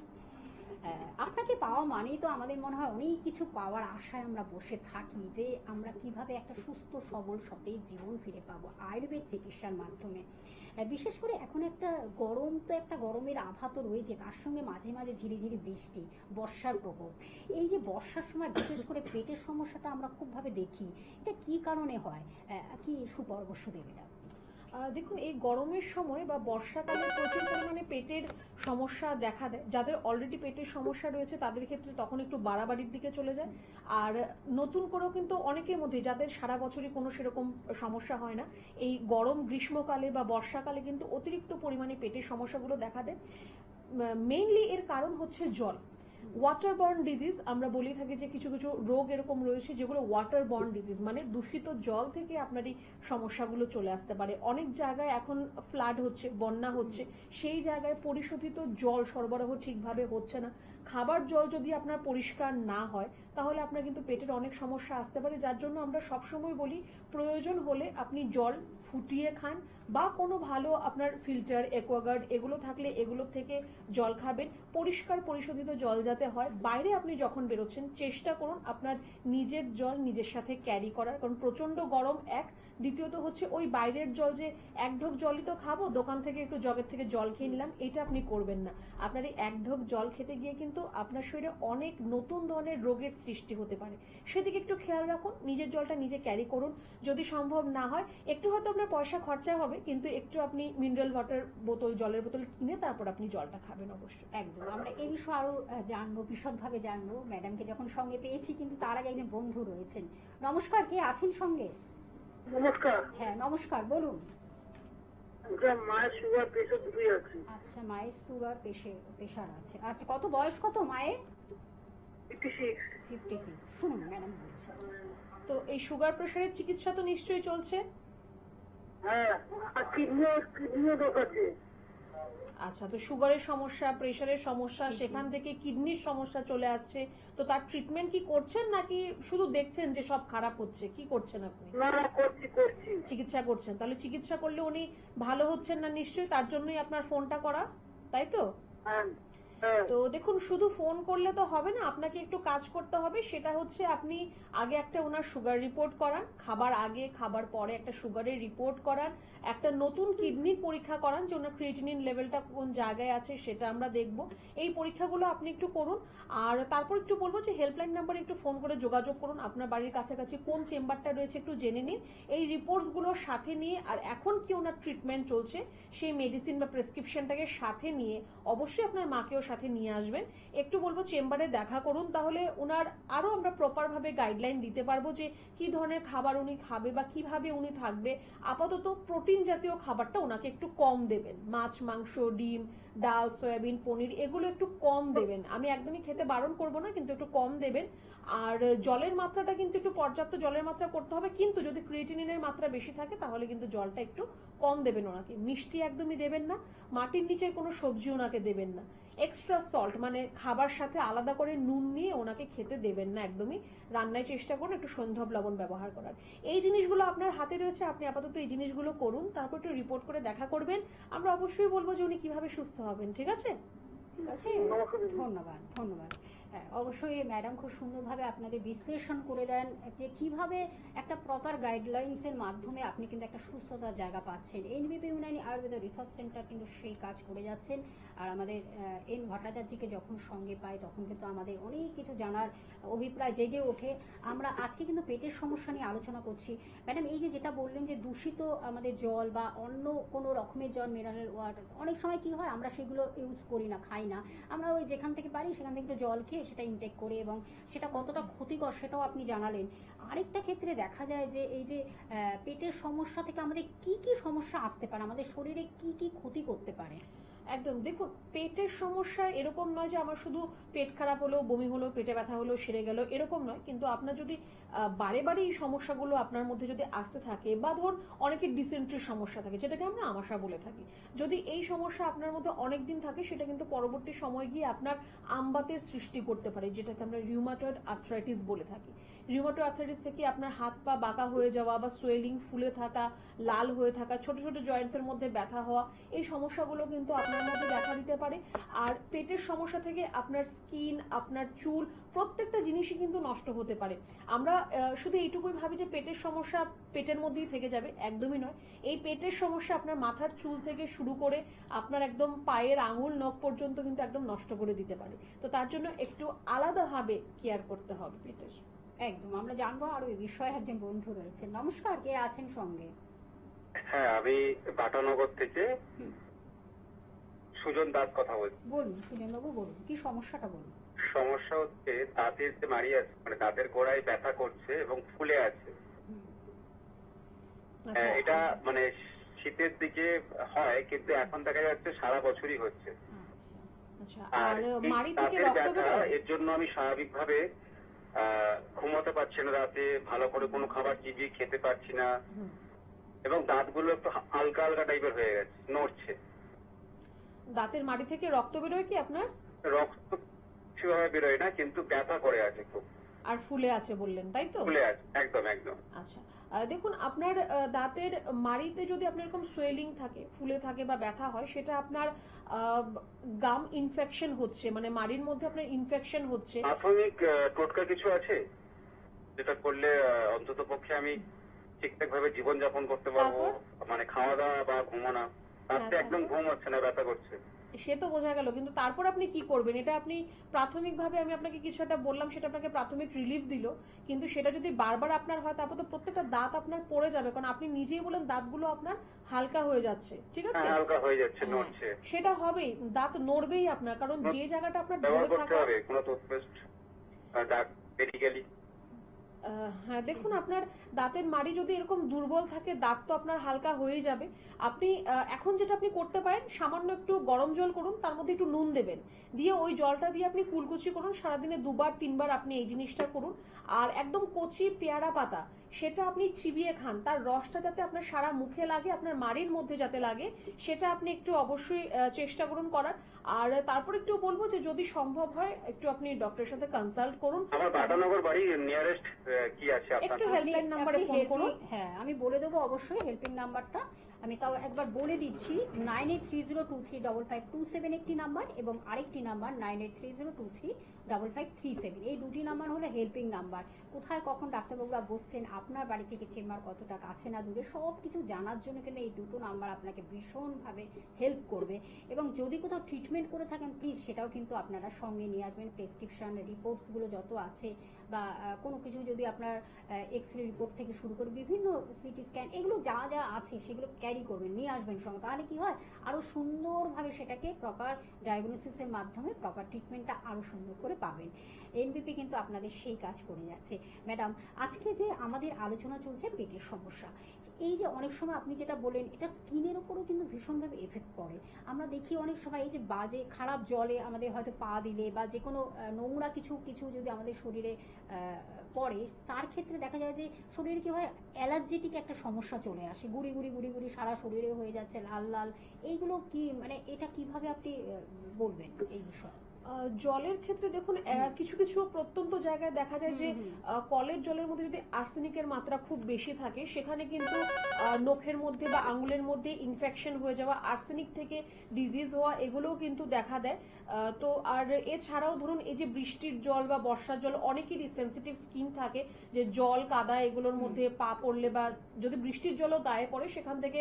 আপনাকে পাওয়া মানেই তো আমাদের মনে হয় অনেক কিছু পাওয়ার আশায় আমরা বসে থাকি, যে আমরা কিভাবে একটা সুস্থ সবল সতেজ জীবন ফিরে পাবো আয়ুর্বেদ চিকিৎসার মাধ্যমে। বিশেষ করে এখন একটা গরম, তো একটা গরমের আভা তো রয়েছে, তার সঙ্গে মাঝে মাঝে ঝিরিঝিরি বৃষ্টি, বর্ষার প্রকোপ। এই যে বর্ষার সময় বিশেষ করে পেটের সমস্যাটা আমরা খুবভাবে দেখি, এটা কি কারণে হয়, কি সুপরামর্শ দেবেন? দেখুন, এই গরমের সময় বা বর্ষাকালে প্রচুর পরিমাণে পেটের সমস্যা দেখা দেয়। যাদের অলরেডি পেটের সমস্যা রয়েছে তাদের ক্ষেত্রে তখন একটু বাড়াবাড়ির দিকে চলে যায়। আর নতুন করেও কিন্তু অনেকের মধ্যে যাদের সারা বছরই কোনো সেরকম সমস্যা হয় না, এই গরম গ্রীষ্মকালে বা বর্ষাকালে কিন্তু অতিরিক্ত পরিমাণে পেটের সমস্যাগুলো দেখা দেয়। মেইনলি এর কারণ হচ্ছে জল। ওয়াটারবর্ন ডিজিজ আমরা বলে থাকি যে কিছু কিছু রোগ এরকম রয়েছে যেগুলো ওয়াটারবর্ন ডিজিজ, মানে দূষিত জল থেকে আপনার এই সমস্যাগুলো চলে আসতে পারে। অনেক জায়গায় এখন ফ্লাড হচ্ছে, বন্যা হচ্ছে, সেই জায়গায় পরিশোধিত জল সরবরাহ ঠিকভাবে হচ্ছে না। খাবার জল যদি আপনার পরিষ্কার না হয় তাহলে আপনার কিন্তু পেটের অনেক সমস্যা আসতে পারে, যার জন্য আমরা সবসময় বলি প্রয়োজন হলে আপনি জল ফুটিয়ে খান, বা কোনো ভালো আপনার ফিল্টার, অ্যাকোয়াগার্ড এগুলো থাকলে এগুলো থেকে জল খাবেন। পরিষ্কার পরিশোধিত জল যাতে হয়। বাইরে আপনি যখন বেরোচ্ছেন চেষ্টা করুন আপনার নিজের জল নিজের সাথে ক্যারি করার, কারণ প্রচন্ড গরম এক, দ্বিতীয়ত হচ্ছে ওই বাইরের জল যে এক ঢোক জলই তো খাবো, দোকান থেকে একটু জগের থেকে জল খেয়ে নিলাম, এটা আপনি করবেন না। আপনার এই এক ঢোক জল খেতে গিয়ে কিন্তু আপনার শরীরে অনেক নতুন ধরনের রোগের সৃষ্টি হতে পারে, সেদিকে একটু খেয়াল রাখুন। নিজের জলটা নিজে ক্যারি করুন। যদি সম্ভব না হয় একটু হয়তো আপনার পয়সা খরচা হবে, কিন্তু একটু আপনি মিনারেল ওয়াটার বোতল, জলের বোতল কিনে তারপর আপনি জলটা খাবেন অবশ্যই। একদম, আমরা এই বিষয়ে আরো জানবো, বিশদভাবে জানবো। ম্যাডামকে যখন সঙ্গে পেয়েছি, কিন্তু তার আগে একজন বন্ধু রয়েছেন। নমস্কার, কে আছেন সঙ্গে? নমস্কার। হ্যাঁ নমস্কার, বলুন। মায়ের সুগার প্রেশার দুটোই আছে। আচ্ছা, মায়ের সুগার প্রেশার আছে। আচ্ছা, কত বয়স কত মায়ের? 56। শুনুন ম্যাডাম বলছে। তো এই সুগার প্রেশারের চিকিৎসা তো নিশ্চয়ই চলছে? হ্যাঁ, আর কিডনিও রোগ আছে। আচ্ছা, তো সুগারের সমস্যা, প্রেশারের সমস্যা, সেখান থেকে কিডনির সমস্যা চলে আসছে, তো তার ট্রিটমেন্ট কি করছেন নাকি শুধু দেখছেন যে সব খারাপ হচ্ছে? কি করছেন আপনি? না, করছি। চিকিৎসা করছেন। তাহলে চিকিৎসা করলে উনি ভালো হচ্ছেন না নিশ্চয়ই, তার জন্যই আপনার ফোনটা করা, তাই তো? হ্যাঁ। তো দেখুন, শুধু ফোন করলে তো হবে না, আপনাকে একটু কাজ করতে হবে। সেটা হচ্ছে আপনি আগে একটা ওনার সুগার রিপোর্ট করান, খাবার আগে খাবার পরে একটা সুগারের রিপোর্ট করান, একটা নতুন কিডনির পরীক্ষা করান যে ওনার ক্রিয়েটিনিন লেভেলটা কোন জায়গায় আছে সেটা আমরা দেখব। এই পরীক্ষাগুলো আপনি একটু করুন। আর তারপর একটু বলবো যে হেল্পলাইন নাম্বারে একটু ফোন করে যোগাযোগ করুন, আপনার বাড়ির কাছাকাছি কোন চেম্বারটা রয়েছে একটু জেনে নিন। এই রিপোর্টসগুলোর সাথে নিয়ে আর এখন কি ওনার ট্রিটমেন্ট চলছে সেই মেডিসিন বা প্রেসক্রিপশনটাকে সাথে নিয়ে অবশ্যই আপনার মাকেও সাথে নিয়ে আসবেন। একটু বলবো চেম্বারে দেখা করুন, তাহলে ওনার আরো আমরা প্রপারভাবে গাইডলাইন দিতে পারবো যে কি ধরনের খাবার উনি খাবে বা কিভাবে উনি থাকবে। আপাতত প্রোটিন জাতীয় খাবারটা ওনাকে একটু কম দেবেন, মাছ, মাংস, ডিম, ডাল, সয়াবিন, পনির এগুলো একটু কম দেবেন। আমি একদমই খেতে বারণ করবো না, কিন্তু একটু কম দেবেন। আর জলের মাত্রাটা কিন্তু একটু পর্যাপ্ত জলের মাত্রা করতে হবে, কিন্তু যদি ক্রিয়েটিনিনের মাত্রা বেশি থাকে তাহলে কিন্তু জলটা একটু কম দেবেন ওনাকে। মিষ্টি একদমই দেবেন না, মাটির নিচের কোনো সবজি ওনাকে দেবেন না, এক্সট্রা সল্ট মানে খাবার সাথে আলাদা করে নুন নিয়ে ওনাকে খেতে দেবেন না একদমই। রান্নায় চেষ্টা করুন একটু সন্ধব লবণ ব্যবহার করার। এই জিনিসগুলো আপনার হাতে রয়েছে, আপনি আপাতত এই জিনিসগুলো করুন, তারপর একটু রিপোর্ট করে দেখা করবেন। আমরা অবশ্যই বলবো যে উনি কিভাবে সুস্থ হবেন। ঠিক আছে? ঠিক আছে, ধন্যবাদ ধন্যবাদ। হ্যাঁ, অবশ্যই ম্যাডাম খুব সুন্দরভাবে আপনাদের বিশ্লেষণ করে দেন যে কিভাবে একটা প্রপার গাইডলাইন্সের মাধ্যমে আপনি কিন্তু একটা সুস্থতার জায়গা পাচ্ছেন। এনবিপি ইউনানি আয়ুর্বেদ রিসার্চ সেন্টার কিন্তু সেই কাজ করে যাচ্ছেন। আর আমাদের এন ভট্টাচার্যকে যখন সঙ্গে পাই তখন কিন্তু আমাদের অনেক কিছু জানার অভিপ্রায় জেগে ওঠে। আমরা আজকে কিন্তু পেটের সমস্যা নিয়ে আলোচনা করছি। ম্যাডাম, এই যে যেটা বললেন যে দূষিত আমাদের জল বা অন্য কোনো রকমের জল, মিনারেল ওয়াটার, অনেক সময় কি হয় আমরা সেগুলো ইউজ করি না, খাই না। আমরা ওই যেখান থেকে পারি সেখান থেকে একটু জল খেয়ে সেটা ইনটেক করি, এবং সেটা কতটা ক্ষতিকর সেটাও আপনি জানালেন। আরেকটা ক্ষেত্রে দেখা যায় যে এই যে পেটের সমস্যা থেকে আমাদের কি কি সমস্যা আসতে পারে, আমাদের শরীরে কি কি ক্ষতি করতে পারে? একদম, দেখুন পেটের সমস্যা এরকম নয় যে আমার শুধু পেট খারাপ হলো, বমি হলো, পেটে ব্যথা হলো, সেরে গেল, এরকম নয়। কিন্তু আপনার যদি বারে বারে এই সমস্যাগুলো আপনার মধ্যে যদি আসতে থাকে, বা ধরুন অনেকের ডিসেন্ট্রির সমস্যা থাকে যেটাকে আমরা আমাশা বলে থাকি, যদি এই সমস্যা আপনার মধ্যে অনেক দিন থাকে সেটা কিন্তু পরবর্তী সময় গিয়ে আপনার আমবাতের সৃষ্টি করতে পারে, যেটাকে আমরা রিউমাটয়েড আর্থ্রাইটিস বলে থাকি। রিউমাটয়েড আর্থ্রাইটিস থেকে আপনার হাত পা বাঁকা হয়ে যাওয়া বা সোয়েলিং, ফুলে থাকা, লাল হয়ে থাকা, ছোট ছোট জয়েন্টসের মধ্যে ব্যথা হওয়া, এই সমস্যাগুলো কিন্তু আপনার মধ্যে দেখা দিতে পারে। আর পেটের সমস্যা থেকে আপনার স্কিন, আপনার চুল, প্রত্যেকটা জিনিসই কিন্তু নষ্ট হতে পারে। আমরা শুধু এইটুকুই ভাবি যে পেটের সমস্যা পেটের মধ্যেই থেকে যাবে, একদমই নয়। এই পেটের সমস্যা আপনার মাথার চুল থেকে শুরু করে আপনার একদম পায়ের আঙুল নখ পর্যন্ত কিন্তু একদম নষ্ট করে দিতে পারে। তো তার জন্য একটু আলাদাভাবে কেয়ার করতে হবে পেটের। একদম, আমরা জানবো আরো এই বিষয়ে। একজন বন্ধু রয়েছে, নমস্কার, কে আছেন সঙ্গে? হ্যাঁ, আমি বাটানগর থেকে সুজন দাস কথা বলছি। বলুন সুজনবাবু, বলুন কি সমস্যাটা বলুন। সমস্যা হচ্ছে দাঁতের যে মাড়ি আছে, মানে দাঁতের গোড়ায় ব্যথা করছে এবং ফুলে আছে। এটা মানে শীতের দিকে হয়, কিন্তু এখন দেখা যাচ্ছে সারা বছরই হচ্ছে। আর দাঁতের ব্যথা, এর জন্য আমি স্বাভাবিকভাবে ঘুমাতে পারছি না, রাতে ভালো করে কোনো খাবার চিবিয়ে খেতে পারছি না, এবং দাঁতগুলো একটু হালকা হালকা টাইপের হয়ে গেছে, নড়ছে। দাঁতের মাড়ি থেকে রক্ত বেরোয় কি আপনার? রক্ত সেভাবে বেরোয় না, কিন্তু ব্যথা করে আছে খুব। আর ফুলে আছে বললেন, তাই তো? ফুলে আছে, একদম একদম। আচ্ছা, দেখুন আপনার দাঁতের মাড়িতে যদি আপনার এরকম সোয়েলিং থাকে, ফুলে থাকে বা ব্যথা হয়, সেটা আপনার গাম ইনফেকশন হচ্ছে, মানে মাড়ির মধ্যে আপনার ইনফেকশন হচ্ছে। প্রাথমিক টোটকা কিছু আছে যেটা করলে অন্তত পক্ষে আমি ঠিকঠাক ভাবে জীবনযাপন করতে পারবো, মানে খাওয়া দাওয়া বা ঘুমানো? রাতে একদম ঘুম হচ্ছে না, ব্যথা করছে। সে তো বোঝা গেল, কিন্তু তারপর আপনি কি করবেন? এটা আপনি প্রাথমিকভাবে, আমি আপনাকে কিছু একটা বললাম, সেটা আপনাকে প্রাথমিক রিলিফ দিল, কিন্তু সেটা যদি বারবার আপনার হয় তারপর তো প্রত্যেকটা দাঁত আপনার পড়ে যাবে, কারণ আপনি নিজেই বলেন দাঁতগুলো আপনার হালকা হয়ে যাচ্ছে। ঠিক আছে, হালকা হয়ে যাচ্ছে, নড়ছে। সেটা হবেই, দাঁত নড়বেই আপনার, কারণ যে জায়গাটা আপনার ধরে থাকা হবে কোনো টুথপেস্ট, দাঁত মেডিকেলি। হ্যাঁ, দেখুন আপনার দাঁতের মাড়ি যদি এরকম দুর্বল থাকে, দাঁত তো আপনার হালকা হয়ে যাবে। আপনি এখন যেটা আপনি করতে পারেন, সামান্য একটু গরম জল করুন, তার মধ্যে একটু নুন দেবেন, দিয়ে ওই জলটা দিয়ে আপনি কুলকুচি করুন, সারাদিনে 2-3 বার আপনি এই জিনিসটা করুন। আর একদম কচি পেয়ারা পাতা, সেটা আপনি চিবিয়ে খান, তার রসটা যাতে আপনার সারা মুখে লাগে, আপনার মাড়ির মধ্যে যাতে লাগে, সেটা আপনি একটু অবশ্যই চেষ্টা করুন করার। আর তারপর একটু বলবো যে যদি সম্ভব হয় একটু আপনি ডক্টরের সাথে কনসাল্ট করুন। আমার বাটানগর বাড়ি, নিয়ারেস্ট কি আছে আপনার? একটু হেল্পলাইন নাম্বারে ফোন করুন। হ্যাঁ, আমি বলে দেবো অবশ্যই হেল্পিং নাম্বারটা। আমি তাও একবার বলে দিচ্ছি, 9830235527 একটি নাম্বার, এবং আরেকটি নাম্বার 9830235537। এই দুটি নাম্বার হলো হেল্পিং নাম্বার। কোথায় কখন ডাক্তারবাবুরা বসছেন, আপনার বাড়ি থেকে চেম্বার কতটা কাছে না দূরে, সব কিছু জানার জন্য কিন্তু এই দুটো নাম্বার আপনাকে ভীষণভাবে হেল্প করবে। এবং যদি কোথাও ট্রিটমেন্ট করে থাকেন, প্লিজ সেটাও কিন্তু আপনারা সঙ্গে নিয়ে আসবেন। প্রেসক্রিপশন রিপোর্টসগুলো যত আছে বা কোনো কিছু যদি আপনার এক্সরে রিপোর্ট থেকে শুরু করে বিভিন্ন সিটি স্ক্যান এগুলো যা যা আছে সেগুলো ক্যারি করবেন, নিয়ে আসবেন সঙ্গে। তাহলে কি হয়, আরও সুন্দরভাবে সেটাকে প্রপার ডায়াগনোসিসের মাধ্যমে প্রপার ট্রিটমেন্টটা আরও সুন্দর করে পাবেন। এনবিপি কিন্তু আপনাদের সেই কাজ করে যাচ্ছে। ম্যাডাম, আজকে যে আমাদের আলোচনা চলছে পেটের সমস্যা, এই যে অনেক সময় আপনি যেটা বলেন এটা স্কিনের উপরও কিন্তু ভীষণভাবে এফেক্ট করে। আমরা দেখি অনেক সময় এই যে বাজে খারাপ জলে আমাদের হয়তো পা দিলে বা যে কোনো নোংরা কিছু যদি আমাদের শরীরে পড়ে, তার ক্ষেত্রে দেখা যায় যে শরীরে কি হয়, অ্যালার্জেটিক একটা সমস্যা চলে আসে, গুড়ি গুড়ি সারা শরীরে হয়ে যাচ্ছে লাল লাল। এইগুলো কি মানে এটা কিভাবে আপনি বলবেন এই বিষয়ে? জলের ক্ষেত্রে দেখুন কিছু কিছু প্রত্যন্ত জায়গায় দেখা যায় যে কলের জলের মধ্যে যদি আর্সেনিকের মাত্রা খুব বেশি থাকে, সেখানে কিন্তু নখের মধ্যে বা আঙুলের মধ্যে ইনফেকশন হয়ে যাওয়া, আর্সেনিক থেকে ডিজিজ হওয়া, এগুলোও কিন্তু দেখা দেয়। তো আর এছাড়াও ধরুন এই যে বৃষ্টির জল বা বর্ষার জল, অনেকেরই সেন্সিটিভ স্কিন থাকে, যে জল কাদা এগুলোর মধ্যে পা পড়লে বা যদি বৃষ্টির জলও গায়ে পড়ে সেখান থেকে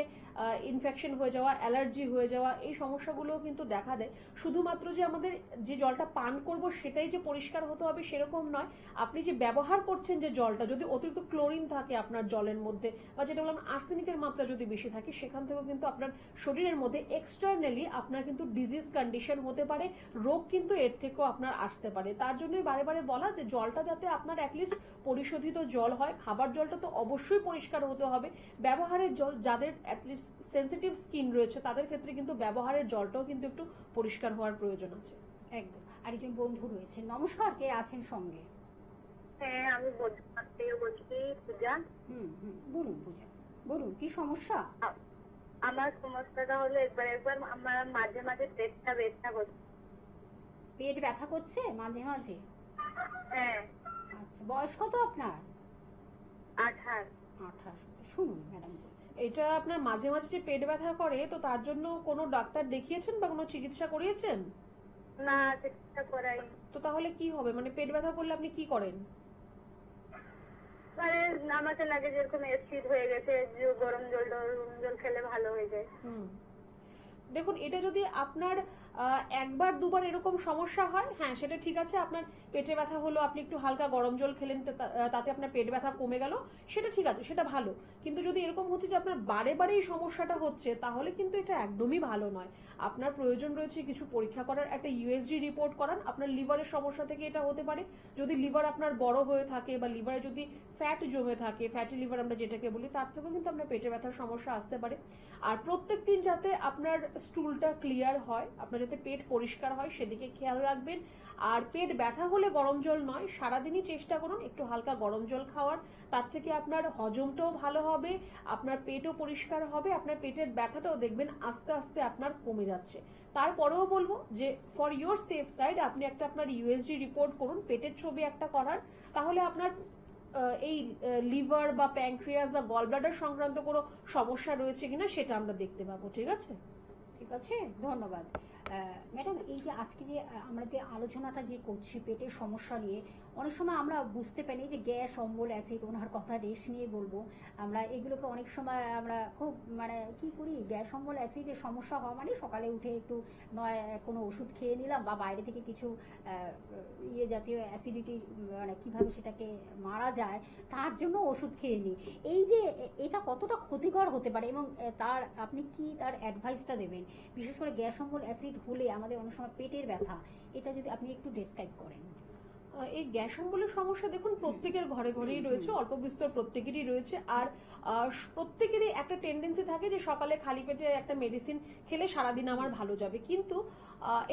ইনফেকশন হয়ে যাওয়া, অ্যালার্জি হয়ে যাওয়া, এই সমস্যাগুলোও কিন্তু দেখা দেয়। শুধুমাত্র যে আমাদের যে জলটা পান করব সেটাই যে পরিষ্কার হতে হবে সেরকম নয়, আপনি যে ব্যবহার করছেন যে জলটা, যদি অতিরিক্ত ক্লোরিন থাকে আপনার জলের মধ্যে বা যেটা বললাম আর্সেনিকের মাত্রা যদি বেশি থাকে, সেখান থেকেও কিন্তু আপনার শরীরের মধ্যে এক্সটার্নালি আপনার কিন্তু ডিজিজ কন্ডিশন হতে পারে, রোগ কিন্তু এর থেকেও আপনার আসতে পারে। তার জন্যই বারে বারে বলা যে জলটা যাতে আপনার অ্যাটলিস্ট পরিশোধিত জল হয়। খাবার জলটা তো অবশ্যই পরিষ্কার হতে হবে। ব্যবহারের জল, যাদের অ্যাটলিস্ট সেন্সিটিভ স্কিন রয়েছে তাদের ক্ষেত্রে কিন্তু ব্যবহারের জলটাও কিন্তু একটু পরিষ্কার হওয়ার প্রয়োজন আছে। একদম। আরেকজন বন্ধু রয়েছে, নমস্কার, কে আছেন সঙ্গে? হ্যাঁ, আমি বর্ধমান থেকে বলছি, পূজা। বলুন পূজা, বলুন কি সমস্যা? আমার সমস্যাটা হলো একবার আমার মাঝে মাঝে পেটটা ব্যথা করছে। পেট ব্যথা করছে মাঝে মাঝে? হ্যাঁ। আচ্ছা, বয়স কত আপনার? 28। শুনুন ম্যাডাম বলছে, এটা আপনার মাঝে মাঝে যে পেট ব্যথা করে, তো তার জন্য কোনো ডাক্তার দেখিয়েছেন বা কোনো চিকিৎসা করিয়েছেন? না, চিকিৎসা করাই। তো তাহলে কি হবে, মানে পেট ব্যথা করলে আপনি কি করেন? মানে আমাকে লাগে যেরকম অ্যাসিড হয়ে গেছে, যে গরম জল খেলে ভালো হয়ে যায়। দেখুন, এটা যদি আপনার একবার দুবার এরকম সমস্যা হয়, হ্যাঁ সেটা ঠিক আছে, আপনার পেটে ব্যথা হলো, আপনি একটু হালকা গরম জল খেলেন, তাতে আপনার পেট ব্যথা কমে গেল, সেটা ঠিক আছে, সেটা ভালো। কিন্তু যদি এরকম হচ্ছে যে আপনার বারে বারে এই সমস্যাটা হচ্ছে, তাহলে কিন্তু এটা একদমই ভালো নয়। আপনার প্রয়োজন রয়েছে কিছু পরীক্ষা করার, একটা ইউএসজি রিপোর্ট করান। আপনার লিভারের সমস্যা থেকে এটা হতে পারে। যদি লিভার আপনার বড় হয়ে থাকে বা লিভারে যদি ফ্যাট জমে থাকে, ফ্যাটি লিভার আমরা যেটাকে বলি, তার থেকেও কিন্তু আপনার পেটে ব্যথার সমস্যা আসতে পারে। আর প্রত্যেক দিন যাতে আপনার স্টুলটা ক্লিয়ার হয়, আপনার যাতে পেট পরিষ্কার হয়, সেদিকে খেয়াল রাখবেন। আর পেট ব্যথা হলে গরম জল নয়, সারাদিনই চেষ্টা করুন একটু হালকা গরম জল খাওয়ার। তার থেকে আপনার হজমটাও ভালো হবে, আপনার পেটও পরিষ্কার হবে, আপনার পেটের ব্যথাটাও দেখবেন আস্তে আস্তে আপনার কমে যাচ্ছে। তারপরেও বলবো যে ফর ইউর সেফ সাইড আপনি একটা আপনার ইউএসজি রিপোর্ট করুন, পেটের ছবি একটা করার। তাহলে আপনার এই লিভার বা প্যানক্রিয়াস বা গলব্লাডার সংক্রান্ত কোনো সমস্যা রয়েছে কিনা সেটা আমরা দেখতে পাবো। ঠিক আছে? ঠিক আছে, ধন্যবাদ। ম্যাডাম, এই যে আজকে যে আমরা যে আলোচনাটা যে করছি পেটের সমস্যা নিয়ে, অনেক সময় আমরা বুঝতে পারি যে গ্যাস, অম্বল, অ্যাসিড, ওনার কথা রেশ নিয়ে বলবো আমরা, এগুলোকে অনেক সময় আমরা খুব মানে কি করি, গ্যাস, অম্বল, অ্যাসিডের সমস্যা হওয়া মানে সকালে উঠে একটু নয় কোনো ওষুধ খেয়ে নিলাম বা বাইরে থেকে কিছু ইয়ে জাতীয় অ্যাসিডিটি, মানে কিভাবে সেটাকে মারা যায় তার জন্য ওষুধ খেয়ে নিই। এই যে এটা কতটা ক্ষতিকর হতে পারে এবং তার আপনি কি তার অ্যাডভাইসটা দেবেন, বিশেষ করে গ্যাস, অম্বল, অ্যাসিড হলে আমাদের অনেক সময় পেটের ব্যথা, এটা যদি আপনি একটু ডেসক্রাইব করেন। এই গ্যাস অম্বলের সমস্যা দেখুন প্রত্যেকের ঘরে ঘরেই রয়েছে, অল্প বিস্তর প্রত্যেকেরই রয়েছে। আর প্রত্যেকেরই একটা টেন্ডেন্সি থাকে যে সকালে খালি পেটে একটা মেডিসিন খেলে সারাদিন আমার ভালো যাবে। কিন্তু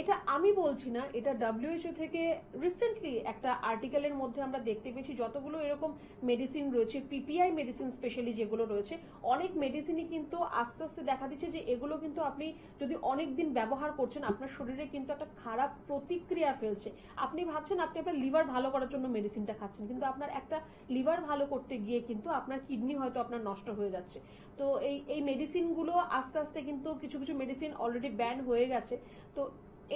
এটা আমি বলছি না, এটা WHO থেকে রিসেন্টলি একটা আর্টিকেলের মধ্যে আমরা দেখতে পেয়েছি যতগুলো এরকম মেডিসিন রয়েছে, পিপিআই মেডিসিন স্পেশালি যেগুলো রয়েছে, অনেক মেডিসিনই কিন্তু আস্তে আস্তে দেখা দিচ্ছে যে এগুলো কিন্তু আপনি যদি অনেক দিন ব্যবহার করছেন, আপনার শরীরে কিন্তু একটা খারাপ প্রতিক্রিয়া ফেলছে। আপনি ভাবছেন আপনি আপনার লিভার ভালো করার জন্য মেডিসিনটা খাচ্ছেন, কিন্তু আপনার একটা লিভার ভালো করতে গিয়ে কিন্তু আপনার কিডনি হয়তো আপনার নষ্ট হয়ে যাচ্ছে। তো এই মেডিসিনগুলো আস্তে আস্তে কিন্তু কিছু কিছু মেডিসিন অলরেডি ব্যান হয়ে গেছে। তো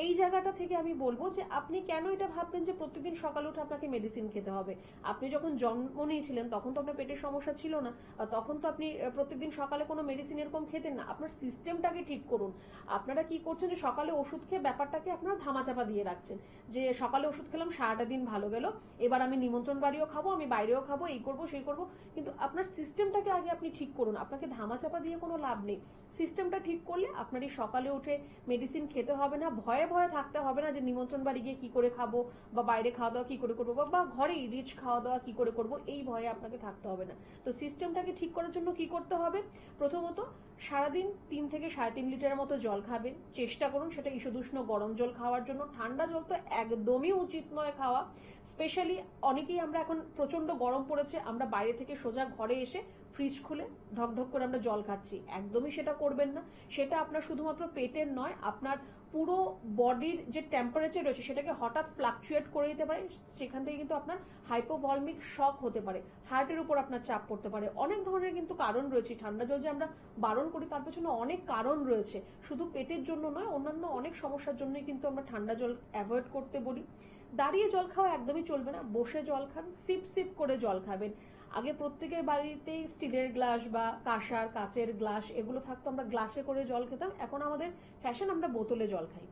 এই জায়গাটা থেকে আমি বলবো যে আপনি কেন এটা ভাববেন যে প্রতিদিন সকালে উঠে আপনাকে মেডিসিন খেতে হবে। আপনি যখন জন্ম নিয়েছিলেন তখন তো আপনার পেটের সমস্যা ছিল না, আর তখন তো আপনি প্রত্যেকদিন সকালে কোনো মেডিসিন এরকম খেতেন না। আপনার সিস্টেমটাকে ঠিক করুন। আপনারা কি করছেন যে সকালে ওষুধ খেয়ে ব্যাপারটাকে আপনারা ধামাচাপা দিয়ে রাখছেন, যে সকালে ওষুধ খেলাম সারাটা দিন ভালো গেল, এবার আমি নিমন্ত্রণ বাড়িও খাবো, আমি বাইরেও খাবো, এই করবো সেই করবো। কিন্তু আপনার সিস্টেমটাকে আগে আপনি ঠিক করুন। আপনাকে ধামাচাপা দিয়ে কোনো লাভ নেই। সিস্টেমটা ঠিক করলে আপনার এই সকালে উঠে মেডিসিন খেতে হবে না, ভয়ে ভয়ে থাকতে হবে না যে নিমন্ত্রণ বাড়ি গিয়ে কি করে খাবো, বা বাইরে খাওয়া দাওয়া কি করে করবো, বা ঘরেই রিচ খাওয়া দাওয়া কি করে করবো, এই ভয়ে আপনাকে থাকতে হবে না। তো সিস্টেমটাকে ঠিক করার জন্য কি করতে হবে? প্রথমত সারাদিন 3 থেকে 3.5 লিটারের মতো জল খাবেন। চেষ্টা করুন সেটা ঈষদুষ্ণ গরম জল খাওয়ার জন্য। ঠান্ডা জল তো একদমই উচিত নয় খাওয়া। স্পেশালি অনেকেই আমরা এখন প্রচন্ড গরম পড়েছে, আমরা বাইরে থেকে সোজা ঘরে এসে ফ্রিজ খুলে ঢকঢক করে আমরা জল খাচ্ছি। একদমই সেটা করবেন না। সেটা আপনার শুধুমাত্র পেটের নয়, আপনার পুরো বডির যে টেম্পারেচার রয়েছে সেটাকে হঠাৎ ফ্লাকচুয়েট করে দিতে পারে। সেখান থেকে কিন্তু আপনার হাইপোভলমিক শক হতে পারে, হার্টের উপর আপনার চাপ পড়তে পারে। অনেক ধরনের কিন্তু কারণ রয়েছে। ঠান্ডা জল যে আমরা বারণ করি তার পেছনে অনেক কারণ রয়েছে, শুধু পেটের জন্য নয়, অন্যান্য অনেক সমস্যার জন্যই কিন্তু আমরা ঠান্ডা জল অ্যাভয়েড করতে বলি। দাঁড়িয়ে জল খাওয়া একদমই চলবে না, বসে জল খান, সিপ সিপ করে জল খাবেন। আগে প্রত্যেকের বাড়িতেই স্টিলের গ্লাস বা কাঁসার কাচের গ্লাস এগুলো থাকতো, আমরা গ্লাসে করে জল খেতাম। এখন আমাদের ফ্যাশন আমরা বোতলে জল খাই।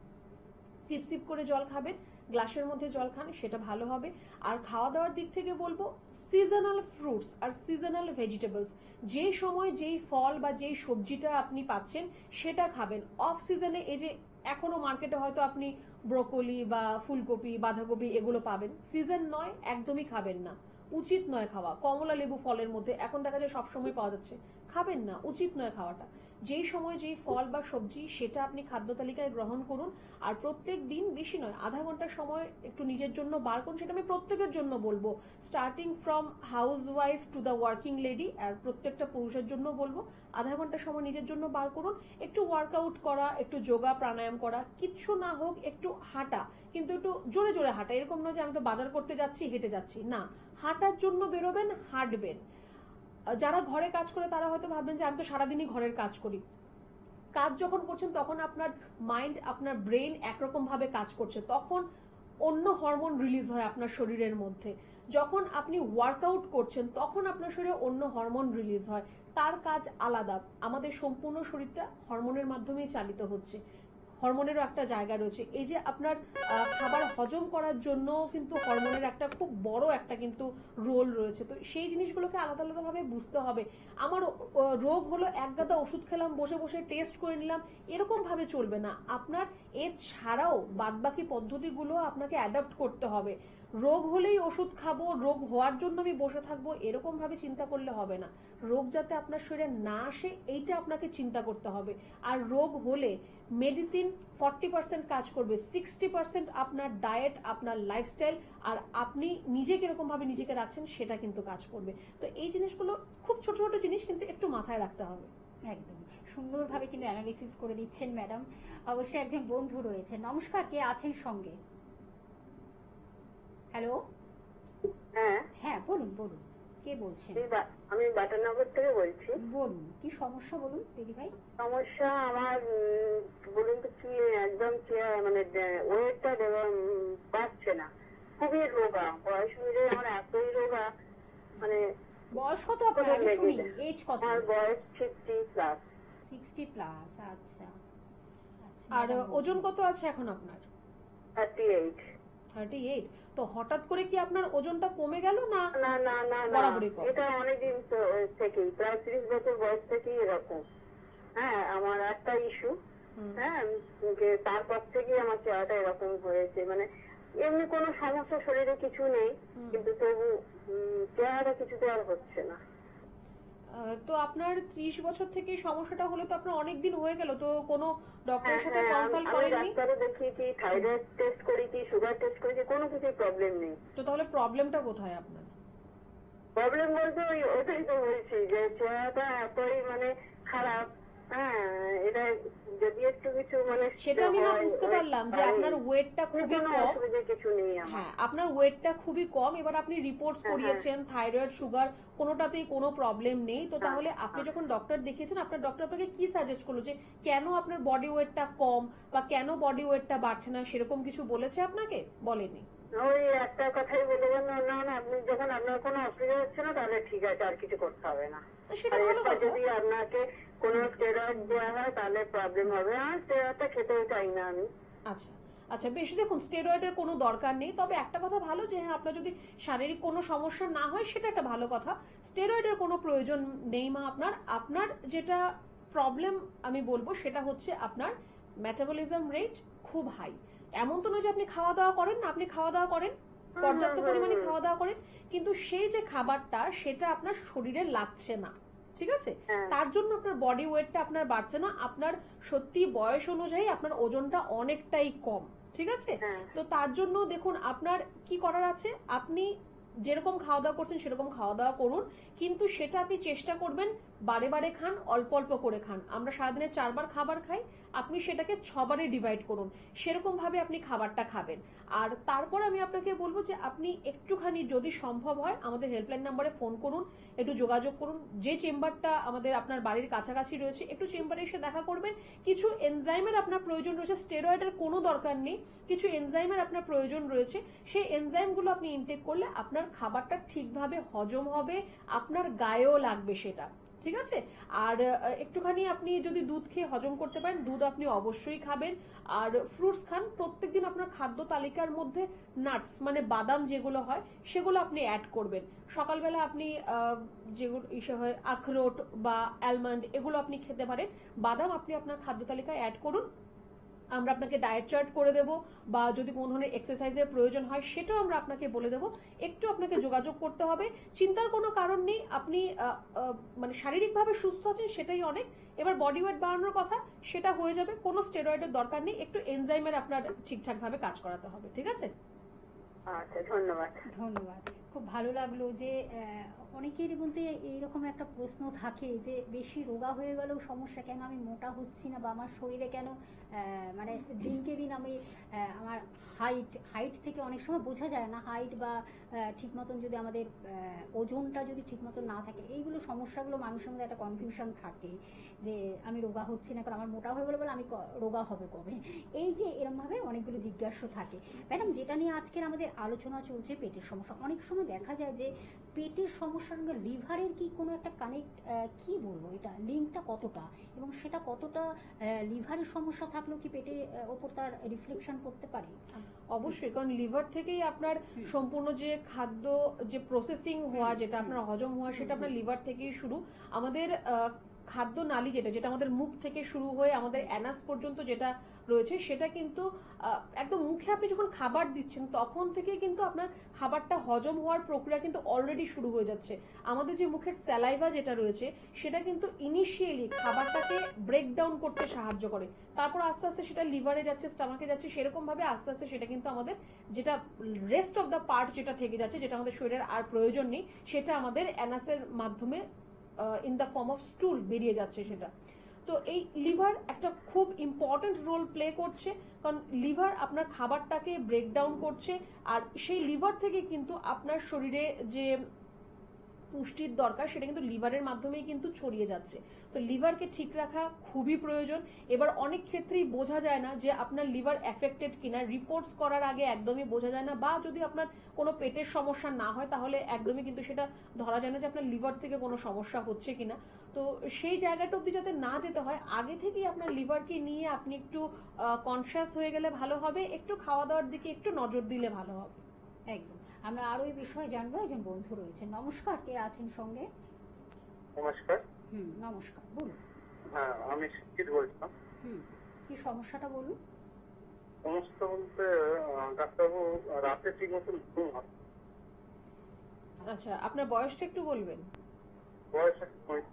সিপ সিপ করে জল খাবেন, গ্লাসের মধ্যে জল খান, সেটা ভালো হবে। আর খাওয়া দাওয়ার দিক থেকে বলবো সিজনাল ফ্রুটস আর সিজনাল ভেজিটেবলস, যে সময় যেই ফল বা যেই সবজিটা আপনি পাচ্ছেন সেটা খাবেন। অফ সিজনে এই যে এখনো মার্কেটে হয়তো আপনি ব্রোকলি বা ফুলকপি বাঁধাকপি এগুলো পাবেন, সিজন নয় একদমই খাবেন না, উচিত নয় খাওয়া। কমলা লেবু ফলের মধ্যে এখন দেখা যায় সবসময় পাওয়া যাচ্ছে, খাবেন না, উচিত নয় খাওয়াটা। যেই সময় যেই ফল বা সবজি সেটা আপনি খাদ্য তালিকায় গ্রহণ করুন। আর প্রত্যেক দিন, বেশি নয়, আধা ঘন্টার সময় একটু নিজের জন্য বার করুন। সেটা আমি প্রত্যেকের জন্য বলবো, starting from housewife to the working lady, আর প্রত্যেকটা পুরুষের জন্য বলবো আধা ঘন্টার সময় নিজের জন্য বার করুন। একটু ওয়ার্কআউট করা, একটু যোগা প্রাণায়াম করা, কিচ্ছু না হোক একটু হাঁটা, কিন্তু একটু জোরে জোরে হাঁটা। এরকম নয় যে আমি তো বাজার করতে যাচ্ছি হেঁটে যাচ্ছি, না, হাঁটার জন্য বেরোবেন, হাঁটবেন। যারা ঘরে কাজ করে তারা হয়তো ভাববেন যে আমি তো সারাদিনই ঘরের কাজ করি। কাজ যখন করছেন তখন আপনার মাইন্ড, আপনার ব্রেন একরকম ভাবে কাজ করছে, তখন অন্য হরমোন রিলিজ হয় আপনার শরীরের মধ্যে। যখন আপনি ওয়ার্কআউট করছেন তখন আপনার শরীরে অন্য হরমোন রিলিজ হয়, তার কাজ আলাদা। আমাদের সম্পূর্ণ শরীরটা হরমোনের মাধ্যমেই চালিত হচ্ছে, হরমোনেরও একটা জায়গা রয়েছে। এই যে আপনার খাবার হজম করার জন্য কিন্তু হরমোনের একটা খুব বড় একটা কিন্তু রোল রয়েছে। তো সেই জিনিসগুলোকে আলাদা আলাদাভাবে বুঝতে হবে। আমার রোগ হলো একগাদা ওষুধ খেলাম, বসে বসে টেস্ট করে নিলাম, এরকম ভাবে চলবে না। আপনার এর ছাড়াও বাদবাকি পদ্ধতিগুলো আপনাকে অ্যাডাপ্ট করতে হবে। রোগ হলেই ওষুধ খাবো, রোগ হওয়ার জন্য আমি বসে থাকবো, এরকম ভাবে চিন্তা করলে হবে না। রোগ যাতে আপনার শরীরে না আসে এইটা আপনাকে চিন্তা করতে হবে। আর রোগ হলে মেডিসিন 40% কাজ করবে, 60% আপনার ডায়েট, আপনার লাইফস্টাইল, আর আপনি নিজে কিরকম ভাবে নিজেকে রাখছেন সেটা কিন্তু কাজ করবে। তো এই জিনিসগুলো খুব ছোট ছোট জিনিস, কিন্তু একটু মাথায় রাখতে হবে। একদম সুন্দরভাবে কিন্তু অ্যানালিসিস করে দিচ্ছেন ম্যাডাম। অবশ্যই একজন বন্ধু রয়েছে। নমস্কার, কে আছেন সঙ্গে? হ্যালো। হ্যাঁ হ্যাঁ, বলুন বলুন, কে বলছেন? আমি বাটানগর থেকে বলছি। বলুন, কি সমস্যা বলুন দিদি ভাই। সমস্যা আমার বলুন তো কি, একদম মানে ওয়েটটা পাচ্ছে না, খুবই রোগা, বয়স অনুযায়ী আমার এতই রোগা, মানে বয়স কত আপনার? আগে শুনি, এজ কত? আমার বয়স 60+। 60+, আচ্ছা। আর ওজন কত আছে এখন আপনার? 38। 38। তো হঠাৎ করে কি আপনার ওজনটা কমে গেল না? না না না না, এটা অনেকদিন থেকেই, প্রায় 30 বছর বয়স থেকেই এরকম। হ্যাঁ, আমার একটা ইস্যু, হ্যাঁ, তারপর থেকে আমার চেহারাটা এরকম হয়েছে। মানে এমনি কোনো সমস্যা শরীরে কিছু নেই, কিন্তু তবু চেহারাটা কিছুতে আর হচ্ছে না। তো আপনার 30 বছর থেকে সমস্যাটা হলে তো আপনার অনেক দিন হয়ে গেল, তো কোনো ডক্টরের সাথে কনসাল্ট করেননি? আমি ডাক্তারও দেখিয়েছি, থাইরয়েড টেস্ট করেছি, সুগার টেস্ট করেছি, কোনো কিছুই প্রবলেম নেই। তো তাহলে প্রবলেমটা কোথায় আপনার? প্রবলেম বলতে ওটাই তো বলছি যে চেহারাটা এতই মানে খারাপ, হ্যাঁ, এটা যদি একটু কিছু মানে সেটা আমি না বুঝতে পারলাম যে আপনার ওয়েটটা খুবই কোনো কম। অসুবিধা কিছু নেই আমার। হ্যাঁ, আপনার ওয়েটটা খুবই কম। এবার আপনি রিপোর্টস হ্যাঁ, করিয়েছেন, থাইরয়েড, সুগার কোনোটাতেই কোনো প্রবলেম নেই। তো হ্যাঁ, তাহলে আপনি হ্যাঁ। যখন ডক্টর দেখিয়েছেন, আপনার ডক্টর আপনাকে কি সাজেস্ট করলো যে কেন আপনার বডি ওয়েটটা কম বা কেন বডি ওয়েটটা বাড়ছে না, সেরকম কিছু বলেছে আপনাকে? বলেনি? ওই একটা কথাই বলে গেল, না না আপনি যখন আপনার কোনো অসুবিধা হচ্ছে না তাহলে ঠিক আছে, আর কিছু করতে হবে না। তো সেটা আর ভালো এরপর কথা। যদি আপনাকে কোনো স্টেরয়েড দেওয়া হয় তাহলে প্রবলেম হবে। আর স্টেরয়েডটা খেতেও চাই না আমি। আচ্ছা আচ্ছা, বেশ। দেখুন, স্টেরয়েডের কোনো দরকার নেই, তবে একটা কথা ভালো যে হ্যাঁ, আপনার যদি শারীরিক কোনো সমস্যা না হয় সেটা একটা ভালো কথা। স্টেরয়েডের কোনো প্রয়োজন নেই মা আপনার। আপনার যেটা প্রবলেম আমি বলবো সেটা হচ্ছে আপনার মেটাবলিজম রেট খুব হাই। এমন তো নয় যে আপনি খাওয়া দাওয়া করেন না, আপনি খাওয়া দাওয়া করেন, পর্যাপ্ত পরিমাণে খাওয়া দাওয়া করেন, কিন্তু সেই যে খাবারটা সেটা আপনার শরীরে লাগছে না, ঠিক আছে? তার জন্য আপনার বডি ওয়েটটা আপনার বাড়ছে না। আপনার সত্যি বয়স অনুযায়ী আপনার ওজনটা অনেকটাই কম, ঠিক আছে? তো তার জন্য দেখুন, আপনার কি করার আছে, আপনি যেরকম খাওয়া দাওয়া করছেন সেরকম খাওয়া দাওয়া করুন, কিন্তু সেটা আপনি চেষ্টা করবেন বারে বারে খান, অল্প অল্প করে খান। আমরা সারাদিনে 4 বার খাবার খাই, আপনি সেটাকে 6 বারে ডিভাইড করুন, সেরকম ভাবে আপনি খাবারটা খাবেন। আর তারপর আমি আপনাকে বলবো যে আপনি একটুখানি যদি সম্ভব হয় আমাদের হেল্পলাইন নাম্বারে ফোন করুন, একটু যোগাযোগ করুন। যে চেম্বারটা আমাদের আপনার বাড়ির কাছাকাছি রয়েছে, একটু চেম্বারে এসে দেখা করবেন। কিছু এনজাইমের আপনার প্রয়োজন রয়েছে, স্টেরয়েডের কোনো দরকার নেই, কিছু এনজাইমের আপনার প্রয়োজন রয়েছে। সেই এনজাইমগুলো আপনি ইনটেক করলে আপনার খাবারটা ঠিকভাবে হজম হবে, আপনার গায়েও লাগবে সেটা, ঠিক আছে? আর একটুখানি আপনি যদি দুধ খেয়ে হজম করতে পারেন, দুধ আপনি অবশ্যই খাবেন। আর ফ্রুটস খান। প্রত্যেকদিন আপনার খাদ্য তালিকার মধ্যে নাটস মানে বাদাম যেগুলো হয় সেগুলো আপনি অ্যাড করবেন। সকালবেলা আপনি যেগুলো ইসে হয় আখরোট বা অ্যালমন্ড, এগুলো আপনি খেতে পারেন। বাদাম আপনি আপনার খাদ্য তালিকায় অ্যাড করুন। আমরা আপনাকে ডায়েট চার্ট করে দেব, বা যদি কোনো ধরনের এক্সারসাইজের প্রয়োজন হয় সেটাও আমরা আপনাকে বলে দেব। একটু আপনাকে যোগাযোগ করতে হবে, চিন্তার কোনো কারণ নেই। আপনি মানে শারীরিকভাবে সুস্থ আছেন সেটাই অনেক। এবার বডি ওয়েট বাড়ানোর কথা, সেটা হয়ে যাবে, কোনো স্টেরয়েডের দরকার নেই। একটু এনজাইমের আপনার ঠিকঠাক ভাবে কাজ করাতে হবে, ঠিক আছে? আচ্ছা, ধন্যবাদ। ধন্যবাদ। খুব ভালো লাগলো যে অনেকেরই মধ্যে এইরকম একটা প্রশ্ন থাকে যে বেশি রোগা হয়ে গেলেও সমস্যা, কেন আমি মোটা হচ্ছি না, বা আমার শরীরে কেন মানে দিনকে দিন আমি আমার হাইট থেকে অনেক সময় বোঝা যায় না, হাইট বা ঠিক মতন যদি আমাদের ওজনটা যদি ঠিক মতন না থাকে, এইগুলো সমস্যাগুলো মানুষের মধ্যে একটা কনফিউশন থাকে যে আমি রোগা হচ্ছি না, কারণ আমার মোটা হয়ে গেলে বলে আমি রোগা হবে কবে, এই যে এরমভাবে অনেকগুলো জিজ্ঞাসা থাকে। ম্যাডাম, যেটা নিয়ে আজকের আমাদের আলোচনা চলছে পেটের সমস্যা, অনেক সময় দেখা যায় যে পেটের সমস্যার সঙ্গে লিভারের কি কোনো একটা কানেক্ট, কি বলবো, এটা লিঙ্কটা কতটা, এবং সেটা কতটা লিভারের সমস্যা থাকলেও কি পেটের ওপর তার রিফ্লেকশন করতে পারে? অবশ্যই, কারণ লিভার থেকেই আপনার সম্পূর্ণ যে খাদ্য যে প্রসেসিং হওয়া, যেটা আপনার হজম হওয়া, সেটা আপনার লিভার থেকেই শুরু। আমাদের খাদ্য নালী যেটা আমাদের মুখ থেকে শুরু হয়ে আমাদের অ্যানাস পর্যন্ত যেটা রয়েছে, সেটা কিন্তু একদম মুখে আপনি যখন খাবার দিচ্ছেন তখন থেকে কিন্তু আপনার খাবারটা হজম হওয়ার প্রক্রিয়া কিন্তু অলরেডি শুরু হয়ে যাচ্ছে। আমাদের যে মুখের স্যালাইভা যেটা রয়েছে সেটা কিন্তু ইনিশিয়ালি খাবারটাকে ব্রেকডাউন করতে সাহায্য করে, তারপর আস্তে আস্তে সেটা লিভারে যাচ্ছে, স্টমাকে যাচ্ছে, সেরকম ভাবে আস্তে আস্তে সেটা কিন্তু আমাদের যেটা রেস্ট অফ দ্য পার্ট যেটা থেকে যাচ্ছে, যেটা আমাদের শরীরের আর প্রয়োজন নেই, সেটা আমাদের অ্যানাসের মাধ্যমে ইন দ্য ফর্ম অফ স্টুল বেরিয়ে যাচ্ছে সেটা। তো এই লিভার একটা খুব ইম্পর্টেন্ট রোল প্লে করছে, কারণ লিভার আপনার খাবারটাকে ব্রেকডাউন করছে, আর সেই লিভার থেকে কিন্তু আপনার শরীরে যে পুষ্টির দরকার সেটা কিন্তু লিভারের মাধ্যমেই কিন্তু ছড়িয়ে যাচ্ছে। তো লিভারকে ঠিক রাখা খুবই প্রয়োজন। এবার অনেক ক্ষেত্রেই বোঝা যায় না যে আপনার লিভার এফেক্টেড কিনা, রিপোর্টস করার আগে একদমই বোঝা যায় না, বা যদি আপনার কোনো পেটের সমস্যা না হয় তাহলে একদমই কিন্তু সেটা ধরা যায় না যে আপনার লিভার থেকে কোনো সমস্যা হচ্ছে কিনা। তো সেই জায়গাটা অবধি যাতে না যেতে হয়, আগে থেকেই আপনার লিভারকে নিয়ে আপনি একটু কনসিয়াস হয়ে গেলে ভালো হবে, একটু খাওয়া দাওয়ার দিকে একটু নজর দিলে ভালো হবে। একদম। আমরা আরো এই বিষয়ে জানবো, একজন বন্ধু রয়েছেন। নমস্কার, কে আছেন সঙ্গে? নমস্কার। নমস্কার, বলুন। হ্যাঁ, আমি শিক্ষিত বলছিলাম। কি সমস্যাটা বলুন? সমস্যা বলতে ডাক্তারবাবু, রাতে ঠিক মতন ঘুম হয়। আচ্ছা, আপনার বয়সটা একটু বলবেন? বয়স 35।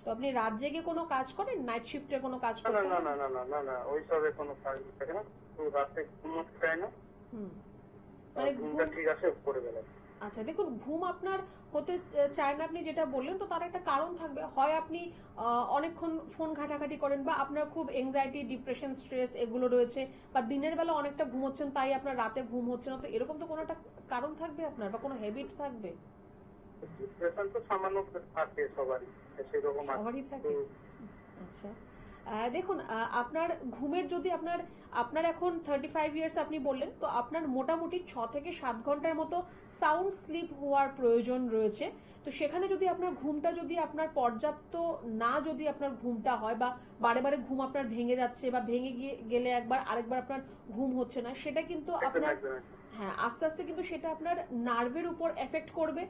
তো আপনি রাত জেগে কোনো কাজ করেন, নাইট শিফটে কোনো কাজ করেন? না না না না না না, ওইসবে কোনো কাজ থাকে না, তো রাতে ঘুমোতে চায় না, মানে ঘুমটা ঠিক আছে পড়ে গেল। আচ্ছা, দেখুন ঘুম আপনার হতে চায় না আপনি যেটা বললেন, তো তার একটা কারণ থাকবে। হয় আপনি অনেকক্ষণ ফোন ঘাটাঘাটি করেন, বা আপনার খুব এংজাইটি, ডিপ্রেশন, স্ট্রেস এগুলো রয়েছে, বা দিনের বেলা অনেকটা ঘুমোচ্ছেন তাই আপনার রাতে ঘুম হচ্ছে না। তো এরকম তো কোনো একটা কারণ থাকবে আপনার, বা কোনো হ্যাবিট থাকবে। ডিপ্রেশন তো সামান্য থাকে সবারই, সেরকম সবারই থাকে। আচ্ছা, দেখুন আপনার ঘুমের যদি আপনার এখন 35 ইয়ার্স আপনি বললেন, তো আপনার মোটামুটি 6 থেকে 7 ঘন্টার মতো সাউন্ড স্লিপ হওয়ার প্রয়োজন রয়েছে। তো সেখানে যদি আপনার ঘুমটা যদি আপনার পর্যাপ্ত না, যদি আপনার ঘুমটা হয়, বা বারে বারে ঘুম আপনার ভেঙে যাচ্ছে, বা ভেঙে গেলে একবার আরেকবার আপনার ঘুম হচ্ছে না, সেটা কিন্তু আপনার হ্যাঁ আস্তে আস্তে কিন্তু সেটা আপনার নার্ভের উপর এফেক্ট করবে।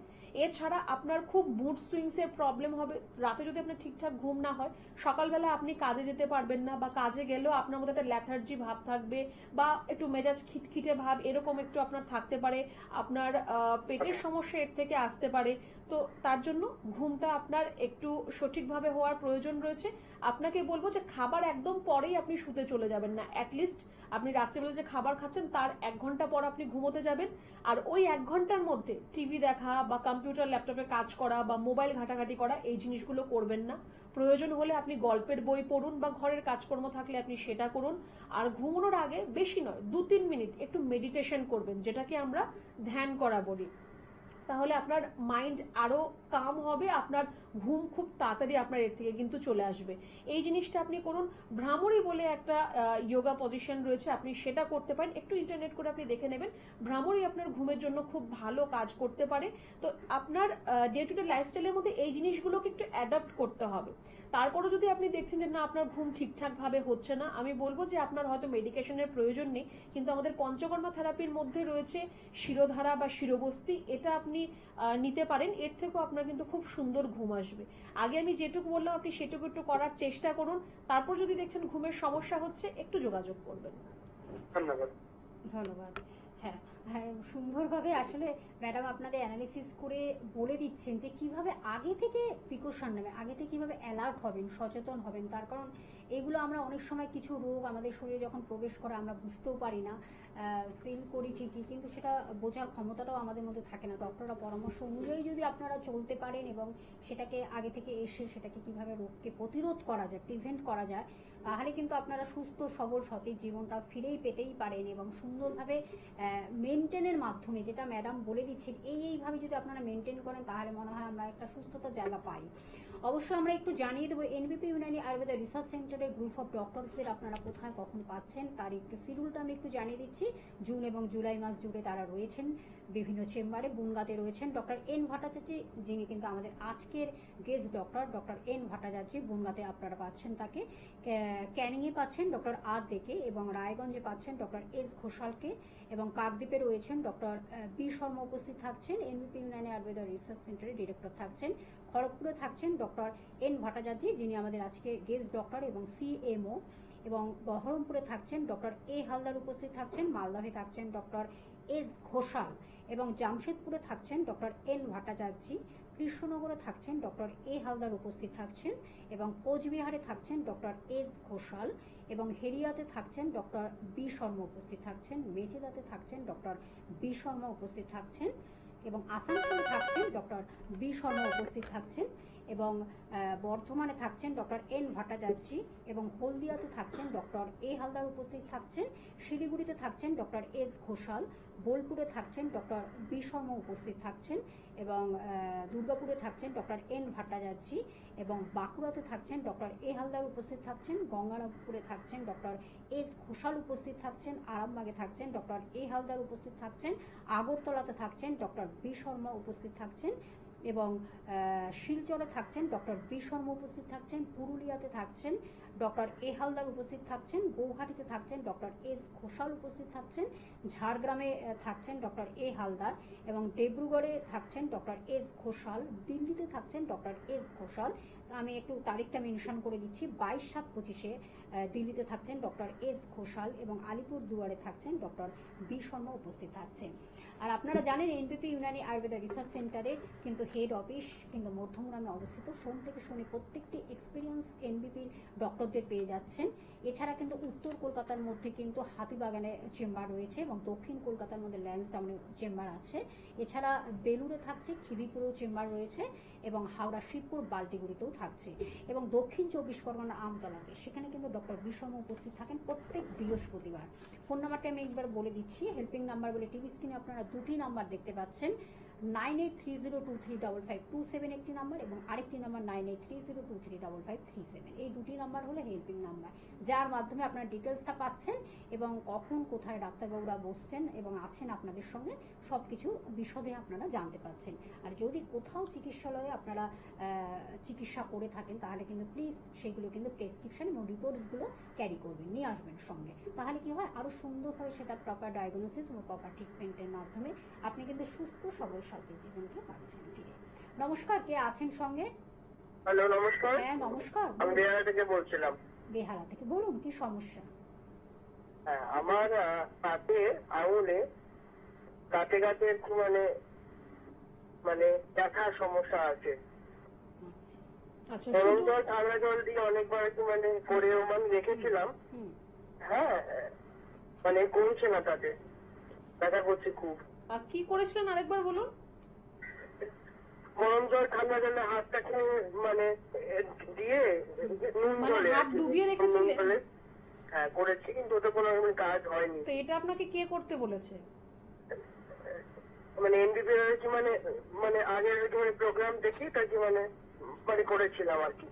এছাড়া আপনার খুব মুড সুইংস এর প্রবলেম হবে। রাতে যদি আপনার ঠিকঠাক ঘুম না হয়, সকালবেলা আপনি কাজে যেতে পারবেন না, বা কাজে গেলেও আপনার মধ্যে একটা ল্যাথার্জি ভাব থাকবে, বা একটু মেজাজ খিটখিটে ভাব এরকম একটু আপনার থাকতে পারে। আপনার পেটের সমস্যা এর থেকে আসতে পারে। তো তার জন্য ঘুমটা আপনার একটু সঠিকভাবে হওয়ার প্রয়োজন রয়েছে। আপনাকে বলবো যে খাবার একদম পরেই আপনি শুতে চলে যাবেন না। অ্যাটলিস্ট আপনি রাত্রিবেলা যে খাবার খাচ্ছেন তার 1 ঘন্টা পর আপনি ঘুমোতে যাবেন। আর ওই 1 ঘন্টার মধ্যে টিভি দেখা, বা কম্পিউটার ল্যাপটপে কাজ করা, বা মোবাইল ঘাটাঘাটি করা, এই জিনিসগুলো করবেন না। প্রয়োজন হলে আপনি গল্পের বই পড়ুন, বা ঘরের কাজকর্ম থাকলে আপনি সেটা করুন। আর ঘুমানোর আগে বেশি নয় 2-3 মিনিট একটু মেডিটেশন করবেন, যেটাকে আমরা ধ্যান করা বলি। তাহলে আপনার মাইন্ড আরো কাম হবে, আপনার ঘুম খুব তাড়াতাড়ি আপনার এর থেকে কিন্তু চলে আসবে। এই জিনিসটা আপনি করুন। ভ্রামরী বলে একটা যোগা পজিশন রয়েছে, আপনি সেটা করতে পারেন। একটু ইন্টারনেট করে আপনি দেখে নেবেন, ভ্রামরী আপনার ঘুমের জন্য খুব ভালো কাজ করতে পারে। তো আপনার ডে টু ডে লাইফস্টাইলের মধ্যে এই জিনিসগুলোকে একটু অ্যাডাপ্ট করতে হবে। তারপরও যদি আপনি দেখছেন যে না আপনার ঘুম ঠিকঠাক ভাবে হচ্ছে না, আমি বলবো যে আপনার হয়তো মেডিকেশনের প্রয়োজন নেই, কিন্তু আমাদের পঞ্চকর্মা থেরাপির মধ্যে রয়েছে শিরোধারা বা শিরোবস্তি, এটা আপনি নিতে পারেন। এর থেকেও আপনার কিন্তু খুব সুন্দর ঘুম আসবে। আগে আমি যেটুকু বললাম আপনি সেটুকু একটু করার চেষ্টা করুন। তারপর যদি দেখছেন ঘুমের সমস্যা হচ্ছে, একটু যোগাযোগ করবেন। ধন্যবাদ। ধন্যবাদ। হ্যাঁ হ্যাঁ, সুন্দরভাবে আসলে ম্যাডাম আপনাদের অ্যানালিসিস করে বলে দিচ্ছেন যে কিভাবে আগে থেকে প্রিকশন নেবেন, আগে থেকে কিভাবে অ্যালার্ট হবেন, সচেতন হবেন। তার কারণ এগুলো আমরা অনেক সময় কিছু রোগ আমাদের শরীরে যখন প্রবেশ করে আমরা বুঝতেও পারি না, ফিল করি ঠিকই, কিন্তু সেটা বোঝার ক্ষমতাটাও আমাদের মধ্যে থাকে না। ডক্টররা পরামর্শ অনুযায়ী যদি আপনারা চলতে পারেন এবং সেটাকে আগে থেকে এসে সেটাকে কিভাবে রোগকে প্রতিরোধ করা যায়, প্রিভেন্ট করা যায়, তাহলে কিন্তু আপনারা সুস্থ সবল সতেজ জীবনটা ফিরেই পেতেই পারেন। এবং সুন্দরভাবে মেনটেনের মাধ্যমে, যেটা ম্যাডাম বলে দিচ্ছেন, এইভাবে যদি আপনারা মেনটেন করেন, তাহলে মনে হয় আমরা একটা সুস্থতার জায়গা পাই। অবশ্যই আমরা একটু জানিয়ে দেবো এনবিপি ইউনানি আয়ুর্বেদা রিসার্চ সেন্টারের গ্রুপ অফ ডক্টরসদের আপনারা কোথায় কখন পাচ্ছেন, তার একটু শিডিউলটা আমি একটু জানিয়ে দিচ্ছি। জুন এবং জুলাই মাস জুড়ে তারা রয়েছেন বিভিন্ন চেম্বারে। বুনগাতে রয়েছেন ডক্টর এন ভট্টাচার্য, যিনি কিন্তু আমাদের আজকের guest doctor, doctor N Bhattacharya. বুনগাতে আপনারা পাচ্ছেন তাকে। ক্যানিংয়ে পাচ্ছেন ডক্টর আর দেকে, এবং রায়গঞ্জে পাচ্ছেন ডক্টর এস ঘোষালকে, এবং কাকদ্বীপে রয়েছেন ডক্টর বি শর্মা উপস্থিত থাকছেন, এনবিপি ইউনানি আয়ুর্বেদা রিসার্চ সেন্টারের ডিরেক্টর থাকছেন। খড়গপুরে থাকছেন ডক্টর এন ভট্টাচার্য, যিনি আমাদের আজকে গেস্ট ডক্টর এবং সিএমও, এবং বহরমপুরে থাকছেন ডক্টর এ হালদার উপস্থিত থাকছেন। মালদহে থাকছেন ডক্টর এস ঘোষাল, এবং জামশেদপুরে থাকছেন ডক্টর এন ভট্টাচার্য। কৃষ্ণনগরে থাকছেন ডক্টর এ হালদার উপস্থিত থাকছেন, এবং কোচবিহারে থাকছেন ডক্টর এস ঘোষাল, এবং হেরিয়াতে থাকছেন ডক্টর বি শর্মা উপস্থিত থাকছেন। মেচেদাতে থাকছেন ডক্টর বি শর্মা উপস্থিত থাকছেন, এবং আসানসোলে থাকছেন ডক্টর বি শর্মা উপস্থিত থাকছেন, এবং বর্ধমানে থাকছেন ডক্টর এন ভট্টাচার্য, এবং হলদিয়াতে থাকছেন ডক্টর এ হালদার উপস্থিত থাকছেন। শিলিগুড়িতে থাকছেন ডক্টর এস ঘোষাল, বোলপুরে থাকছেন ডক্টর বি শর্মা উপস্থিত থাকছেন, এবং দুর্গাপুরে থাকছেন ডক্টর এন ভট্টাচার্য, এবং বাঁকুড়াতে থাকছেন ডক্টর এ হালদার উপস্থিত থাকছেন। গঙ্গারামপুরে থাকছেন ডক্টর এস ঘোষাল উপস্থিত থাকছেন। আরামবাগে থাকছেন ডক্টর এ হালদার উপস্থিত থাকছেন। আগরতলাতে থাকছেন ডক্টর বি শর্মা উপস্থিত থাকছেন, এবং শিলচরে থাকছেন ডক্টর বি শর্মা উপস্থিত থাকছেন। পুরুলিয়াতে থাকছেন ডক্টর এ হালদার উপস্থিত থাকছেন। গৌহাটিতে থাকছেন ডক্টর এস ঘোষাল উপস্থিত থাকছেন। ঝাড়গ্রামে থাকছেন ডক্টর এ হালদার, এবং ডিব্রুগড়ে থাকছেন ডক্টর এস ঘোষাল। দিল্লিতে থাকছেন ডক্টর এস ঘোষাল। আমি একটু তারিখটা মেনশন করে দিচ্ছি, 22/7/25 দিল্লিতে থাকছেন ডক্টর এস ঘোষাল এবং আলিপুর দুয়ারে থাকছেন ডক্টর বি শর্মা উপস্থিত থাকছেন। আর আপনারা জানেন এনবিপি ইউনানি আয়ুর্বেদা রিসার্চ সেন্টারের কিন্তু হেড অফিস কিন্তু মধ্যমগ্রামে অবস্থিত। সোম থেকে শনি প্রত্যেকটি এক্সপিরিয়েন্স এনবিপির ডক্টরদের পেয়ে যাচ্ছেন। এছাড়া কিন্তু উত্তর কলকাতার মধ্যে কিন্তু হাতিবাগানে চেম্বার রয়েছে এবং দক্ষিণ কলকাতার মধ্যে ল্যান্সডাউনে চেম্বার আছে। এছাড়া বেলুড়ে থাকছে, খিদিপুরেও চেম্বার রয়েছে এবং হাওড়া শিবপুর বাল্টিগুড়িতেও থাকছে এবং দক্ষিণ 24 পরগনা আমতলাতে সেখানে কিন্তু ডক্টর বি শর্মা উপস্থিত থাকেন প্রত্যেক বৃহস্পতিবার। ফোন নাম্বারটা আমি একবার বলে দিচ্ছি, হেল্পিং নাম্বার বলে টিভি স্ক্রিনে আপনারা দুটি নাম্বার দেখতে পাচ্ছেন, 9830235527 একটি নাম্বার এবং আরেকটি নাম্বার 9830235537। এই দুটি নাম্বার হলো হেল্পিং নাম্বার, যার মাধ্যমে আপনারা ডিটেলসটা পাচ্ছেন এবং কখন কোথায় ডাক্তারবাবুরা বসছেন এবং আছেন আপনাদের সঙ্গে সব কিছু বিশদে আপনারা জানতে পাচ্ছেন। আর যদি কোথাও চিকিৎসালয়ে আপনারা চিকিৎসা করে থাকেন তাহলে কিন্তু প্লিজ সেগুলো কিন্তু প্রেসক্রিপশন এবং রিপোর্টসগুলো ক্যারি করবেন, নিয়ে আসবেন সঙ্গে। তাহলে কি হয়, আরও সুন্দরভাবে সেটা প্রপার ডায়াগনোসিস এবং প্রপার ট্রিটমেন্টের মাধ্যমে আপনি কিন্তু সুস্থ সবল স্বাভাবিক জীবনকে পাচ্ছেন ফিরে। নমস্কার, কে আছেন সঙ্গে? হ্যালো, নমস্কার। হ্যাঁ নমস্কার, আমি বেহালা থেকে বলছিলাম। বেহালা থেকে বলুন, কি সমস্যা? হ্যাঁ, আমার হাতে আঙুলে গাতে গাতে একটু মানে ব্যথার সমস্যা আছে। আচ্ছা, গরম জল ঠান্ডা জল দিয়ে অনেকবার একটু পরেও রেখেছিলাম। হ্যাঁ, কমছে না, তাতে ব্যথা করছে খুব। কি করেছিলেন আরেকবার বলুন? গরম জল ঠান্ডা জলে হাতটাকে দিয়ে নুন জলে হাত ডুবিয়ে রেখেছিলেন? হ্যাঁ করেছি, কিন্তু ওটা কোনো কাজ হয়নি। তো এটা আপনাকে কে করতে বলেছে? এনবিপি কি আগের প্রোগ্রাম দেখি তাকে করেছিলাম আর কি।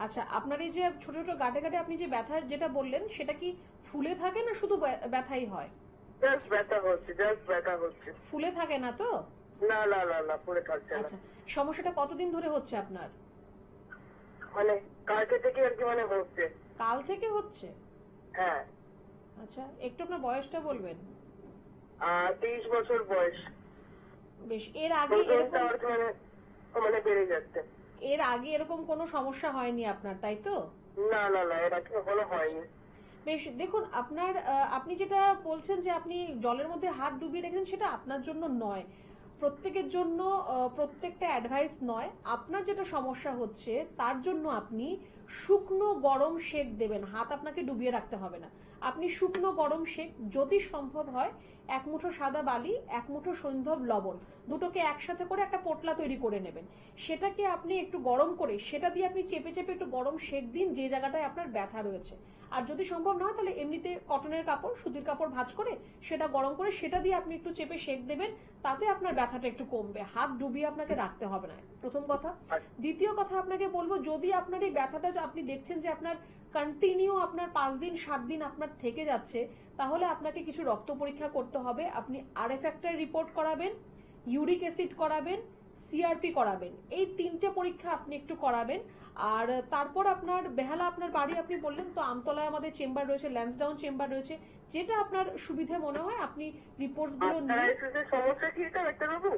আচ্ছা, আপনার এই যে ছোট ছোট গাঁটে গাঁটে আপনি যে ব্যথার যেটা বললেন সেটা কি ফুলে থাকে না শুধু ব্যথাই হয়? জাস্ট ব্যথা হচ্ছে। ফুলে থাকে না তো? না না না না, ফুলে থাকছে না। আচ্ছা, সমস্যাটা কতদিন ধরে হচ্ছে আপনার? কালকে থেকে আর কি হচ্ছে। কাল থেকে হচ্ছে? হ্যাঁ। আচ্ছা, একটু আপনার বয়সটা বলবেন? 23 বছর বয়স। বেশ, এর আগে এরকম বেড়ে যাচ্ছে। এর আগে এরকম কোনো সমস্যা হয়নি আপনার, তাই তো? না না না, এর আগে কখনো হয়নি। বেশ, দেখুন আপনার আপনি যেটা বলছেন যে আপনি জলের মধ্যে হাত ডুবিয়ে রেখেছেন, সেটা আপনার জন্য নয়, প্রত্যেকের জন্য প্রত্যেকটা অ্যাডভাইস নয়। আপনার যেটা সমস্যা হচ্ছে তার জন্য আপনি শুকনো গরম সেক দেবেন, হাত আপনাকে ডুবিয়ে রাখতে হবে না। আপনি শুকনো গরম সেক, যদি সম্ভব হয় 1 মুঠো সাদা বালি, 1 মুঠো সৈন্ধব লবণ, দুটোকে একসাথে করে একটা পোটলা তৈরি করে নেবেন। সেটাকে আপনি একটু গরম করে সেটা দিয়ে আপনি চেপে চেপে একটু গরম সেক দিন যে জায়গাটায় আপনার ব্যথা রয়েছে। আর যদি সম্ভব না হয় তাহলে এমনিতে কটনের কাপড়, সুতির কাপড় ভাঁজ করে সেটা গরম করে সেটা দিয়ে আপনি একটু চেপে সেক দেবেন, তাতে আপনার ব্যথাটা একটু কমবে। হাত ডুবিয়ে আপনাকে রাখতে হবে না, প্রথম কথা। দ্বিতীয় কথা আপনাকে বলবো, যদি আপনার এই ব্যথাটা আপনি দেখছেন যে আপনার কন্টিনিউ আপনার 5 দিন 7 দিন আপনার থেকে যাচ্ছে, তাহলে আপনাকে কিছু রক্ত পরীক্ষা করতে হবে। আপনি আরএফ ফ্যাক্টর রিপোর্ট করাবেন, ইউরিক অ্যাসিড করাবেন, সিআরপি করাবেন। এই 3টে পরীক্ষা আপনি একটু করাবেন। আর তারপর আপনার বেহালা আপনার বাড়ি আপনি বললেন তো, আমতলায় আমাদের চেম্বার রয়েছে, ল্যান্সডাউন চেম্বার রয়েছে, যেটা আপনার সুবিধে মনে হয় আপনি রিপোর্টসগুলো নিয়ে। সমস্যা কি এটা ডাক্তারবাবু?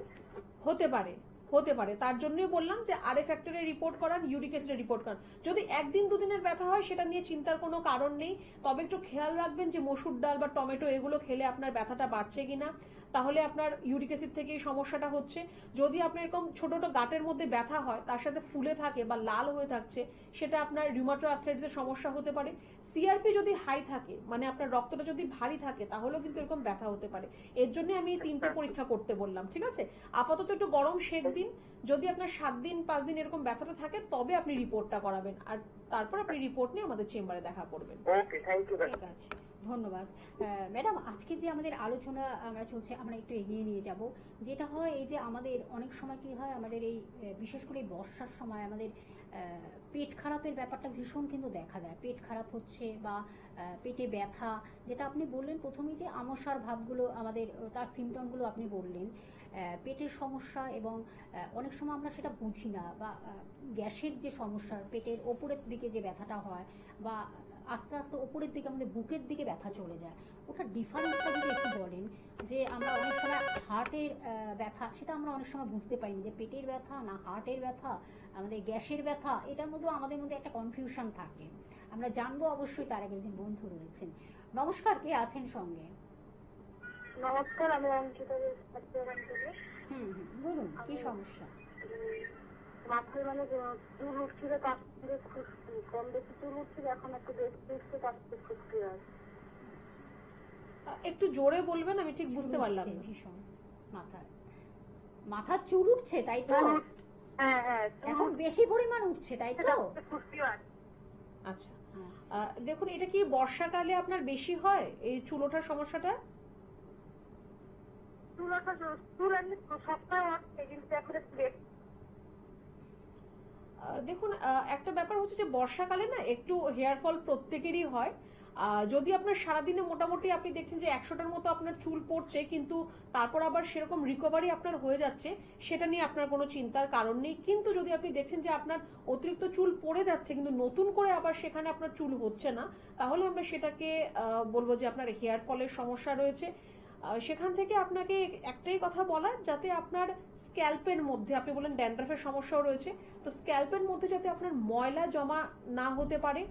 হতে পারে, তার জন্যই বললাম যে আরএফ ফ্যাক্টরের রিপোর্ট করান, ইউরিক অ্যাসিডের রিপোর্ট করান। যদি 1 দিন 2 দিনের ব্যথা হয় সেটা নিয়ে চিন্তার কোনো কারণ নেই, তবে একটু খেয়াল রাখবেন যে মসুর ডাল বা টমেটো এগুলো খেলে আপনার ব্যথাটা বাড়ছে কিনা, তাহলে আপনার ইউরিক অ্যাসিড থেকে এই সমস্যাটা হচ্ছে। যদি আপনার এরকম ছোট ছোট গাঁটের মধ্যে ব্যথা হয়, তার সাথে ফুলে থাকে বা লাল হয়ে থাকছে, সেটা আপনার রিউমাটয়েড আর্থ্রাইটিসের সমস্যা হতে পারে। সিআরপি যদি হাই থাকে, আপনার রক্তটা যদি ভারী থাকে, তাহলেও কিন্তু এরকম ব্যথা হতে পারে। এর জন্য আমি এই 3টে পরীক্ষা করতে বললাম, ঠিক আছে? আপাতত একটু গরম সেক দিন। যদি আপনার 7 দিন 5 দিন এরকম ব্যথাটা থাকে, তবে আপনি রিপোর্টটা করাবেন, আর তারপর আপনি রিপোর্ট নিয়ে আমাদের চেম্বারে দেখা করবেন। ওকে, থ্যাংক ইউ। ঠিক আছে, ধন্যবাদ। ম্যাডাম, আজকে যে আমাদের আলোচনা চলছে, আমরা একটু এগিয়ে নিয়ে যাব। যেটা হয়, এই যে আমাদের অনেক সময় কি হয়, আমাদের এই বিশেষ করে বর্ষার সময় আমাদের পেট খারাপের ব্যাপারটা ভীষণ কিন্তু দেখা দেয়। পেট খারাপ হচ্ছে বা পেটে ব্যথা, যেটা আপনি বললেন প্রথমেই যে আমসার ভাবগুলো আমাদের, তার সিমটমগুলো আপনি বললেন। পেটের সমস্যা এবং অনেক সময় আমরা সেটা বুঝি না, বা গ্যাসের যে সমস্যা, পেটের ওপরের দিকে যে ব্যথাটা হয় বা আস্তে আস্তে ওপরের দিকে আমাদের বুকের দিকে ব্যথা চলে যায়, ওটার ডিফারেন্সটা যদি একটু বলেন, যে আমরা অনেক সময় হার্টের ব্যথা, সেটা আমরা অনেক সময় বুঝতে পারি না যে পেটের ব্যথা না হার্টের ব্যথা, আমাদের গ্যাসের ব্যথা, এটার মধ্যেও আমাদের মধ্যে একটা কনফিউশন থাকে। আমরা জানবো অবশ্যই, তার আগে একজন বন্ধু রয়েছেন। নমস্কার, কে আছেন সঙ্গে? নমস্কার, আমি অঙ্কিতা বলুন কি সমস্যা? মাথায় মানে চুল উঠছিল, তার থেকে খুশকি, কম বেশি চুল উঠছিল, এখন একটু বেশি উঠছে, তার থেকে খুশকি হয়। একটু জোরে বলবেন, আমি ঠিক বুঝতে পারলাম না। ভীষণ মাথার চুল উঠছে, তাই তো? হ্যাঁ হ্যাঁ, এখন বেশি পরিমাণ উঠছে, তাই তো? খুশকি হয়। আচ্ছা, দেখুন, এটা কি বর্ষাকালে আপনার বেশি হয় এই চুল ওঠার সমস্যাটা? চুল এমনি সপ্তাহে উঠছে, কিন্তু এখন একটু বেশি। দেখুন, একটা ব্যাপার হচ্ছে যে বর্ষাকালে না একটু হেয়ার ফল প্রত্যেকেরই হয়। যদি আপনার সারাদিনে মোটামুটি আপনি দেখছেন যে 100টার মতো আপনার চুল পড়ছে, কিন্তু তারপর আবার সেরকম রিকভারি আপনার হয়ে যাচ্ছে, সেটা নিয়ে আপনার কোনো চিন্তার কারণ নেই। কিন্তু যদি আপনি দেখছেন যে আপনার অতিরিক্ত চুল পড়ে যাচ্ছে কিন্তু নতুন করে আবার সেখানে আপনার চুল হচ্ছে না, তাহলে আমরা সেটাকে বলবো যে আপনার হেয়ার ফলের সমস্যা রয়েছে। সেখান থেকে আপনাকে একটাই কথা বলার, যাতে আপনার স্ক্যাল্পের মধ্যে, আপনি বলেন ড্যান্ড্রাফের সমস্যাও রয়েছে, তো স্ক্যাল্পের মধ্যে যাতে আপনার ময়লা জমা না হতে পারে,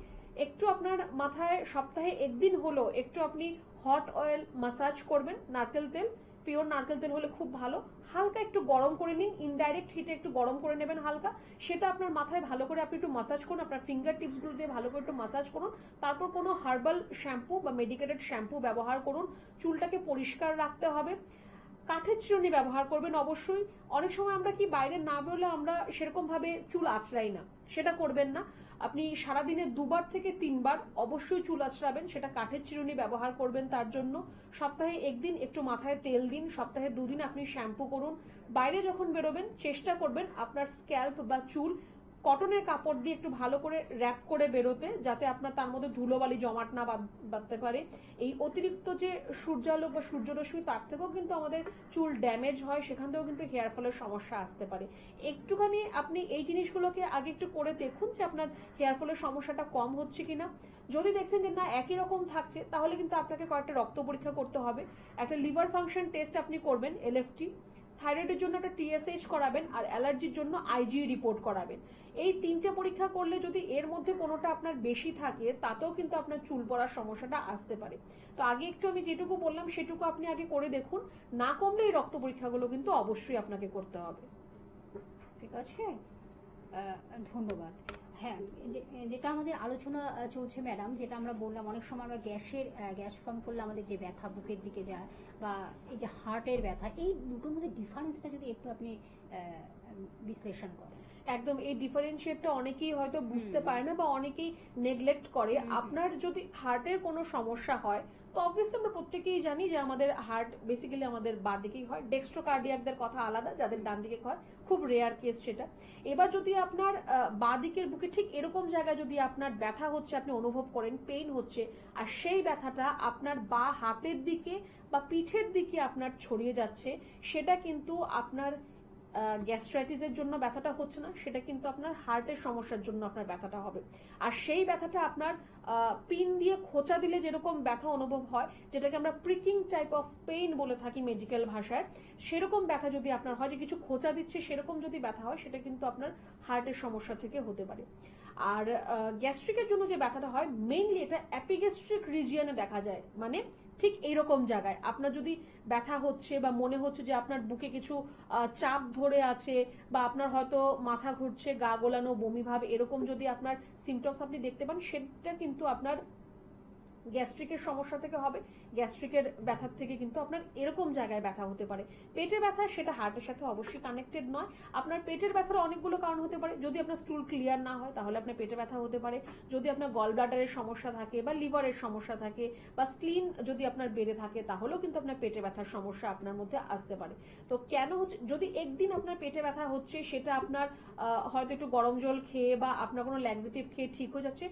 একটু আপনার মাথায় সপ্তাহে একদিন হলো একটু আপনি হট অয়েল মাসাজ করবেন, নারকেল তেল, পিওর নারকেল তেল হলে খুব ভালো, হালকা একটু গরম করে নিন, ইনডাইরেক্ট হিটে একটু গরম করে নেবেন হালকা, সেটা আপনার মাথায় ভালো করে আপনি একটু মাসাজ করুন, আপনার ফিঙ্গার টিপসগুলো দিয়ে ভালো করে একটু মাসাজ করুন, তারপর কোনো হার্বাল শ্যাম্পু বা মেডিকেটেড শ্যাম্পু ব্যবহার করুন। চুলটাকে পরিষ্কার রাখতে হবে। কাঠের চিরুনি ব্যবহার করবেন অবশ্যই। অনেক সময় আমরা কি বাইরে না বেরোলে আমরা সেরকম ভাবে চুল আঁচড়াই না, সেটা করবেন না। আপনি সারাদিনে 2বার থেকে 3বার অবশ্যই চুল আঁচড়াবেন, সেটা কাঠের চিরুনি ব্যবহার করবেন। তার জন্য সপ্তাহে একদিন একটু মাথায় তেল দিন, সপ্তাহে 2 দিন আপনি শ্যাম্পু করুন। বাইরে যখন বেরোবেন চেষ্টা করবেন আপনার স্ক্যাল্প বা চুল কটনের কাপড় দিয়ে একটু ভালো করে র্যাপ করে বেরোতে, যাতে আপনার তার মধ্যে ধুলোবালি জমাট না বাঁধতে পারে। এই অতিরিক্ত যে সূর্যালো বা সূর্যরশ্মি, তার থেকেও কিন্তু আমাদের চুল ড্যামেজ হয়, সেখান থেকেও কিন্তু হেয়ার ফলের সমস্যা আসতে পারে। একটুখানি আপনি এই জিনিসগুলোকে আগে একটু করে দেখুন যে আপনার হেয়ার ফলের সমস্যাটা কম হচ্ছে কিনা। যদি দেখছেন যে না একই রকম থাকছে, তাহলে কিন্তু আপনাকে কয়েকটা রক্ত পরীক্ষা করতে হবে। একটা লিভার ফাংশন টেস্ট আপনি করবেন, LFT, থাইরয়েডের জন্য একটা TSH করাবেন, আর অ্যালার্জির জন্য IgE রিপোর্ট করাবেন। এই 3টে পরীক্ষা করলে যদি এর মধ্যে কোনোটা আপনার বেশি থাকে, তাতেও কিন্তু আপনার চুল পড়ার সমস্যাটা আসতে পারে। তো আগে একটু আমি যেটুকু বললাম সেটুকু আপনি আগে করে দেখুন, না কমলে এই রক্ত পরীক্ষাগুলো কিন্তু অবশ্যই আপনাকে করতে হবে। ঠিক আছে, ধন্যবাদ। হ্যাঁ, যেটা আমাদের আলোচনা চলছে ম্যাডাম, যেটা আমরা বললাম, অনেক সময় আমরা গ্যাস ফর্ম করলে আমাদের যে ব্যথা বুকের দিকে যায়, বা এই যে হার্টের ব্যথা, এই দুটোর মধ্যে ডিফারেন্সটা যদি একটু আপনি বিশ্লেষণ করেন। একদম, এই ডিফারেন্সিয়েটটা অনেকেই হয়তো বুঝতে পারে না বা অনেকেই নেগলেক্ট করে। আপনার যদি হার্টের কোনো সমস্যা হয়, তো অবভিয়াসলি আমরা প্রত্যেকেই জানি যে আমাদের হার্ট বেসিক্যালি আমাদের বাঁ দিকেই হয়, ডেক্সট্রোকার্ডিয়াকদের কথা আলাদা, যাদের ডান দিকে হয় খুব রেয়ার কেস সেটা। এবার যদি আপনার বাঁ দিকের বুকে ঠিক এরকম জায়গায় যদি আপনার ব্যথা হচ্ছে, আপনি অনুভব করেন পেইন হচ্ছে, আর সেই ব্যথাটা আপনার বাঁ হাতের দিকে বা পিঠের দিকে আপনার ছড়িয়ে যাচ্ছে, সেটা কিন্তু আপনার গ্যাস্ট্রাইটিসের জন্য ব্যথাটা হচ্ছে না, সেটা কিন্তু আপনার হার্টের সমস্যার জন্য আপনার ব্যথাটা হবে। আর সেই ব্যথাটা আপনার পিন দিয়ে খোঁচা দিলে যেরকম ব্যথা অনুভব হয়, যেটাকে আমরা প্রিকিং টাইপ অফ পেইন বলে থাকি মেডিকেল ভাষায়, সেরকম ব্যথা যদি আপনার হয়, যে কিছু খোঁচা দিচ্ছে সেরকম যদি ব্যথা হয়, সেটা কিন্তু আপনার হার্টের সমস্যা থেকে হতে পারে। আর গ্যাস্ট্রিকের জন্য যে ব্যথাটা হয়, মেইনলি এটা অ্যাপিগ্যাস্ট্রিক রিজিয়নে দেখা যায়, মানে ঠিক এইরকম জায়গায় আপনার যদি ব্যথা হচ্ছে বা মনে হচ্ছে যে আপনার বুকে কিছু চাপ ধরে আছে, বা আপনার হয়তো মাথা ঘুরছে, গা গোলানো, বমি ভাব, এরকম যদি আপনার সিমটমস আপনি দেখতে পান, সেটা কিন্তু আপনার গ্যাস্ট্রিকের সমস্যা থেকে হবে। গ্যাস্ট্রিকের ব্যথার থেকে কিন্তু আপনার এরকম জায়গায় ব্যথা হতে পারে। পেটের ব্যথা সেটা হার্টের সাথে অবশ্যই কানেক্টেড নয়। আপনার পেটের ব্যথার অনেকগুলো কারণ হতে পারে। যদি আপনার স্টুল ক্লিয়ার না হয়, তাহলে আপনার পেটে ব্যথা হতে পারে। যদি আপনার গল ব্লাডারের সমস্যা থাকে, বা লিভারের সমস্যা থাকে, বা স্প্লিন যদি আপনার বেড়ে থাকে, তাহলেও কিন্তু আপনার পেটে ব্যথার সমস্যা আপনার মধ্যে আসতে পারে। তো কেন হচ্ছে, যদি একদিন আপনার পেটে ব্যথা হচ্ছে, সেটা আপনার হয়তো একটু গরম জল খেয়ে বা আপনার কোনো ল্যাক্সেটিভ খেয়ে ঠিক হয়ে যাচ্ছে,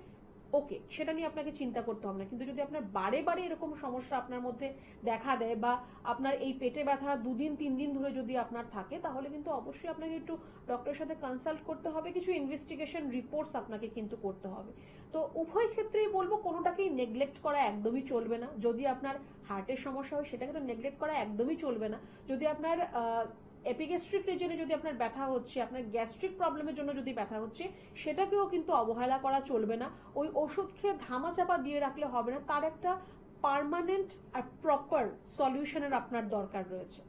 ওকে, সেটা নিয়ে আপনাকে চিন্তা করতে হবে না। কিন্তু যদি আপনার বারে বারে এরকম সমস্যা আপনার মধ্যে দেখা দেয় বা আপনার এই পেটে ব্যথা 2 দিন 3 দিন ধরে যদি আপনার থাকে, তাহলে কিন্তু অবশ্যই আপনাকে একটু ডক্টরের সাথে কনসাল্ট করতে হবে, কিছু ইনভেস্টিগেশন রিপোর্টস আপনাকে কিন্তু করতে হবে। তো উভয় ক্ষেত্রেই বলবো কোনোটাকেই নেগলেক্ট করা একদমই চলবে না। যদি আপনার হার্টের সমস্যা হয় সেটাকে তো নেগলেক্ট করা একদমই চলবে না। যদি আপনার এপিগ্যাস্ট্রিক রিজনে যদি আপনার ব্যথা হচ্ছে, আপনার গ্যাস্ট্রিক প্রবলেমের জন্য যদি ব্যথা হচ্ছে, সেটাকেও কিন্তু অবহেলা করা চলবে না। ওই ওষুধ খেয়ে ধামাচাপা দিয়ে রাখলে হবে না, তার একটা পার্মানেন্ট আর প্রপার সলিউশনের আপনার দরকার রয়েছে।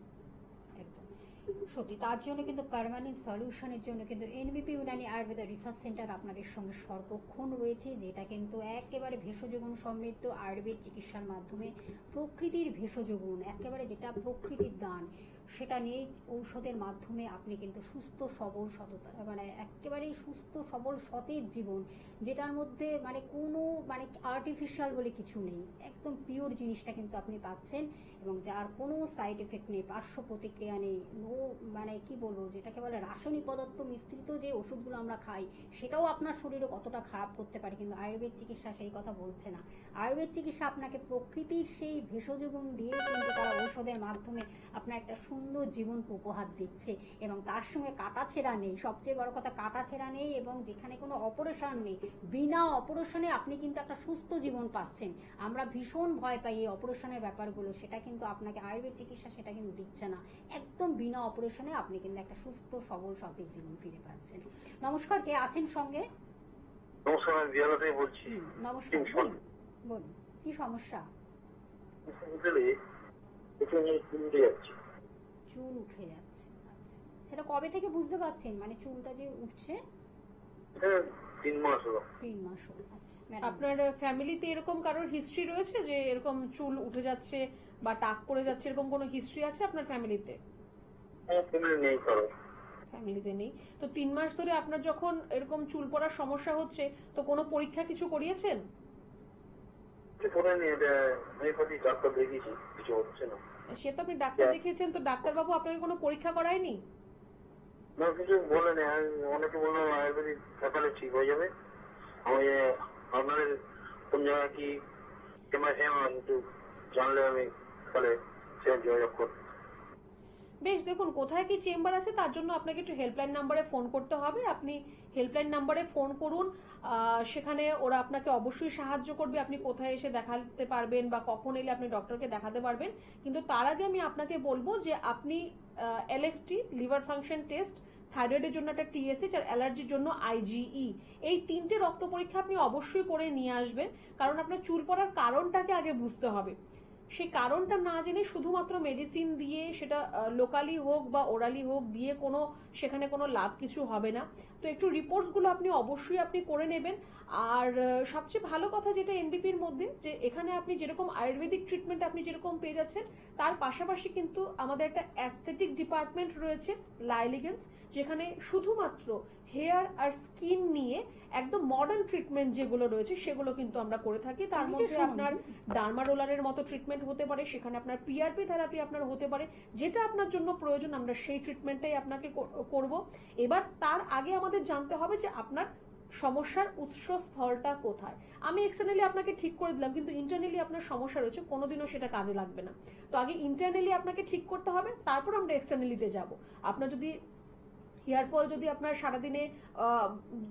সত্যি, তার জন্য কিন্তু পার্মানেন্ট সলিউশনের জন্য কিন্তু এনবিপি ইউনানি আয়ুর্বেদ রিসার্চ সেন্টার আপনাদের সঙ্গে সর্বক্ষণ রয়েছে, যেটা কিন্তু একেবারে ভেষজ গুণ সমৃদ্ধ আয়ুর্বেদ চিকিৎসার মাধ্যমে প্রকৃতির ভেষজ গুণ, একেবারে যেটা প্রকৃতির দান, সেটা নিয়ে ঔষধের মাধ্যমে আপনি কিন্তু সুস্থ সবল সততা, মানে একেবারেই সুস্থ সবল সতেজ জীবন, যেটার মধ্যে মানে কোনো মানে আর্টিফিশিয়াল বলে কিছু নেই, একদম পিওর জিনিসটা কিন্তু আপনি পাচ্ছেন, এবং যার কোনো সাইড এফেক্ট নেই, পার্শ্ব প্রতিক্রিয়া নেই, নো মানে কি বলবো, যেটাকে বলে রাসায়নিক পদার্থ মিশ্রিত যে ওষুধগুলো আমরা খাই সেটাও আপনার শরীরে কতটা খারাপ করতে পারে, কিন্তু আয়ুর্বেদ চিকিৎসা সেই কথা বলছে না। আয়ুর্বেদ চিকিৎসা আপনাকে প্রকৃতির সেই ভেষজ গুণ দিয়ে কিন্তু তারা ঔষধের মাধ্যমে আপনার একটা সুন্দর জীবন উপহার দিচ্ছে, এবং তার সঙ্গে কাটাছেঁড়া নেই, সবচেয়ে বড় কথা কাটাছেঁড়া নেই, এবং যেখানে কোনো অপারেশন নেই, বিনা অপারেশনে আপনি কিন্তু একটা সুস্থ জীবন পাচ্ছেন। আমরা ভীষণ ভয় পাই এই অপারেশনের ব্যাপারগুলো, সেটা কিন্তু আপনাকে আয়ুর্বেদ চিকিৎসা সেটা কিন্তু দিচ্ছে না, একদম বিনা অপারেশনে আপনি কিন্তু একটা সুস্থ সবল সতেজ জীবন ফিরে পাচ্ছেন। নমস্কার, কে আছেন সঙ্গে? নমস্কার, আমি বিয়ালাতে বলছি। নমস্কার, বলুন কি সমস্যা? চুল উঠে যাচ্ছে, আচ্ছা, সেটা কবে থেকে বুঝতে পারছেন, মানে চুলটা যে উঠছে? 3 মাস হলো। 3 মাস হলো, আচ্ছা। আপনার ফ্যামিলিতে এরকম কারোর হিস্ট্রি রয়েছে যে এরকম চুল উঠে যাচ্ছে বা টাক পড়ে যাচ্ছে, এরকম কোনো হিস্ট্রি আছে আপনার ফ্যামিলিতে? ফ্যামিলিতে নেই। তো 3 মাস ধরে আপনার যখন এরকম চুল পড়ার সমস্যা হচ্ছে, তো কোনো পরীক্ষা কিছু করিয়েছেন? সে তো আপনি ডাক্তার দেখিয়েছেন, তো ডাক্তারবাবু আপনাকে কোনো পরীক্ষা করায়নি? না, কিছু বলেনি। অনেকে বললো আয়ুর্বেদিক দেখালে ঠিক হয়ে যাবে। আমি আপনাদের কোন জায়গায় কি একটু জানলে আমি তাহলে সে যোগাযোগ করব। বেশ, দেখুন কোথায় কি চেম্বার আছে তার জন্য আপনাকে একটু হেল্পলাইন নাম্বারে ফোন করতে হবে। আপনি হেল্পলাইন নাম্বারে ফোন করুন, সেখানে ওরা আপনাকে অবশ্যই সাহায্য করবে, আপনি কোথায় এসে দেখাতে পারবেন বা কখন এলে আপনি ডক্টরকে দেখাতে পারবেন। কিন্তু তার আগে আমি আপনাকে বলবো যে আপনি এলএফটি, লিভার ফাংশন টেস্ট, থাইরয়েডের জন্য একটা টিএসএইচ আর অ্যালার্জির জন্য আইজিই, এই 3টে রক্ত পরীক্ষা আপনি অবশ্যই করে নিয়ে আসবেন, কারণ আপনার চুল পড়ার কারণটাকে আগে বুঝতে হবে। সেই কারণটা না জেনে শুধুমাত্র মেডিসিন দিয়ে, সেটা লোকালি হোক বা ওরালি হোক, দিয়ে সেখানে কোনো লাভ কিছু হবে না। তো একটু রিপোর্টসগুলো আপনি অবশ্যই আপনি করে নেবেন। আর সবচেয়ে ভালো কথা যেটা এনবিপির মধ্যে, যে এখানে আপনি যেরকম আয়ুর্বেদিক ট্রিটমেন্ট আপনি যেরকম পেয়ে যাচ্ছেন, তার পাশাপাশি কিন্তু আমাদের একটা অ্যাস্থেটিক ডিপার্টমেন্ট রয়েছে, লাইলিগেন্স, যেখানে শুধুমাত্র হেয়ার আর স্কিন নিয়ে একদম মডার্ন ট্রিটমেন্ট যেগুলো রয়েছে সেগুলো কিন্তু আমরা করে থাকি। তার মধ্যে আপনার ডার্মা রোলারের মতো ট্রিটমেন্ট হতে পারে, সেখানে আপনার পিআরপি থেরাপি আপনার হতে পারে, যেটা আপনার জন্য প্রয়োজন আমরা সেই ট্রিটমেন্টটাই আপনাকে করব। এবার তার আগে আমাদের জানতে হবে যে আপনার সমস্যার উৎসস্থলটা কোথায়। আমি এক্সটার্নালি আপনাকে ঠিক করে দিলাম, কিন্তু ইন্টারনালি আপনার সমস্যা রয়েছে, কোনোদিনও সেটা কাজে লাগবে না। তো আগে ইন্টারনালি আপনাকে ঠিক করতে হবে, তারপর আমরা এক্সটার্নালিতে যাব। আপনার যদি হেয়ার ফল যদি আপনার সারাদিনে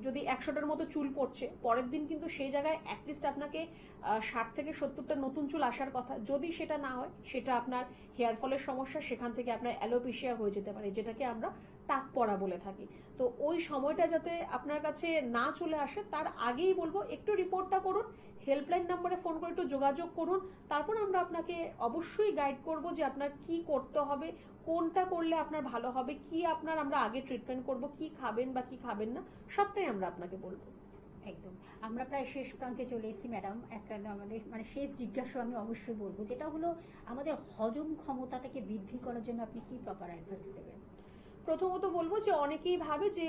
যদি 100টার মতো চুল পড়ছে, পরের দিন কিন্তু সেই জায়গায় অ্যাটলিস্ট আপনাকে 60 থেকে 70টা নতুন চুল আসার কথা। যদি সেটা না হয়, সেটা আপনার হেয়ার ফলের সমস্যা, সেখান থেকে আপনার অ্যালোপেশিয়া হয়ে যেতে পারে, যেটাকে আমরা টাক পড়া বলে থাকি। তো ওই সময়টা যাতে আপনার কাছে না চলে আসে, তার আগেই বলবো একটু রিপোর্টটা করুন, হেল্পলাইন নাম্বারে ফোন করে একটু যোগাযোগ করুন, তারপর আমরা আপনাকে অবশ্যই গাইড করব যে আপনার কি করতে হবে, কোনটা করলে আপনার ভালো হবে, কি আপনার আমরা আগে ট্রিটমেন্ট করব, কি খাবেন বা কি খাবেন না, সবটাই আমরা আপনাকে বলবো। একদম, আমরা প্রায় শেষ প্রান্তে চলে এসেছি ম্যাডাম। একটা আমাদের মানে শেষ জিজ্ঞাসা আমি অবশ্যই বলবো, যেটা হলো আমাদের হজম ক্ষমতাটাকে বৃদ্ধি করার জন্য আপনি কি প্রপার অ্যাডভাইস দেবেন? প্রথমত বলবো যে অনেকেই ভাবে যে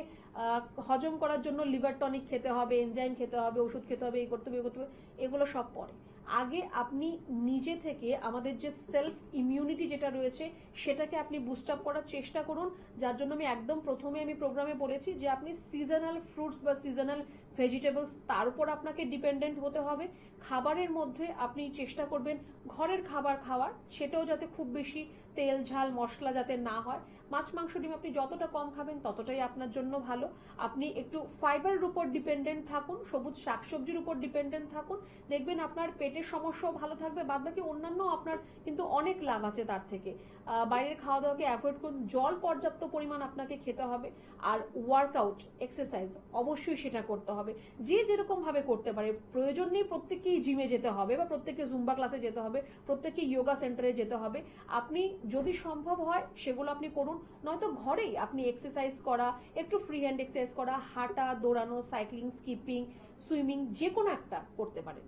হজম করার জন্য লিভার টনিক খেতে হবে, এনজাইম খেতে হবে, ওষুধ খেতে হবে, এই করতে হবে, এগুলো সব পরে। আগে আপনি নিজে থেকে আমাদের যে সেলফ ইমিউনিটি যেটা রয়েছে সেটাকে আপনি বুস্ট আপ করার চেষ্টা করুন, যার জন্য আমি একদম প্রথমে আমি প্রোগ্রামে বলেছি যে আপনি সিজনাল ফ্রুটস বা সিজনাল ভেজিটেবলস তার উপর আপনাকে ডিপেন্ডেন্ট হতে হবে। খাবারের মধ্যে আপনি চেষ্টা করবেন ঘরের খাবার খাওয়ার, সেটাও যাতে খুব বেশি তেল ঝাল মশলা যাতে না হয়। মাছ মাংস ডিম আপনি যতটা কম খাবেন ততটাই আপনার জন্য ভালো। আপনি একটু ফাইবারের উপর ডিপেন্ডেন্ট থাকুন, সবুজ শাকসবজির উপর ডিপেন্ডেন্ট থাকুন, দেখবেন আপনার পেটের সমস্যাও ভালো থাকবে, বাদবাকি অন্যান্য আপনার কিন্তু অনেক লাভ আছে তার থেকে। বাইরের খাওয়া দাওয়াকে অ্যাভয়েড করুন, জল পর্যাপ্ত পরিমাণ আপনাকে খেতে হবে, আর ওয়ার্কআউট এক্সারসাইজ অবশ্যই সেটা করতে হবে। যে যেরকম ভাবে করতে পারে, প্রয়োজন নেই প্রত্যেককেই জিমে যেতে হবে বা প্রত্যেককে জুম্বা ক্লাসে যেতে হবে, প্রত্যেককে যোগা সেন্টারে যেতে হবে। আপনি যদি সম্ভব হয় সেগুলো আপনি করুন, নয়তো ঘরেই আপনি এক্সারসাইজ করা, একটু ফ্রি হ্যান্ড এক্সারসাইজ করা, হাঁটা, দৌড়ানো, সাইক্লিং, স্কিপিং, সুইমিং যে কোনো একটা করতে পারেন।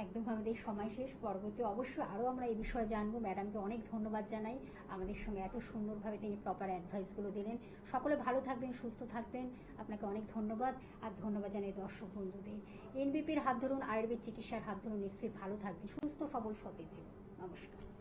একদম আমাদের সময় শেষ। পরবর্তী অবশ্যই আরও আমরা এই বিষয়ে জানবো। ম্যাডামকে অনেক ধন্যবাদ জানাই, আমাদের সঙ্গে এত সুন্দরভাবে তিনি প্রপার অ্যাডভাইসগুলো দিলেন। সকলে ভালো থাকবেন, সুস্থ থাকবেন, আপনাকে অনেক ধন্যবাদ। আর ধন্যবাদ জানাই দর্শক বন্ধুদের। এনবিপির হাত ধরুন, আয়ুর্বেদ চিকিৎসার হাত ধরুন, নিশ্চয়ই ভালো থাকবেন, সুস্থ সবল সতেজ জীবন। নমস্কার।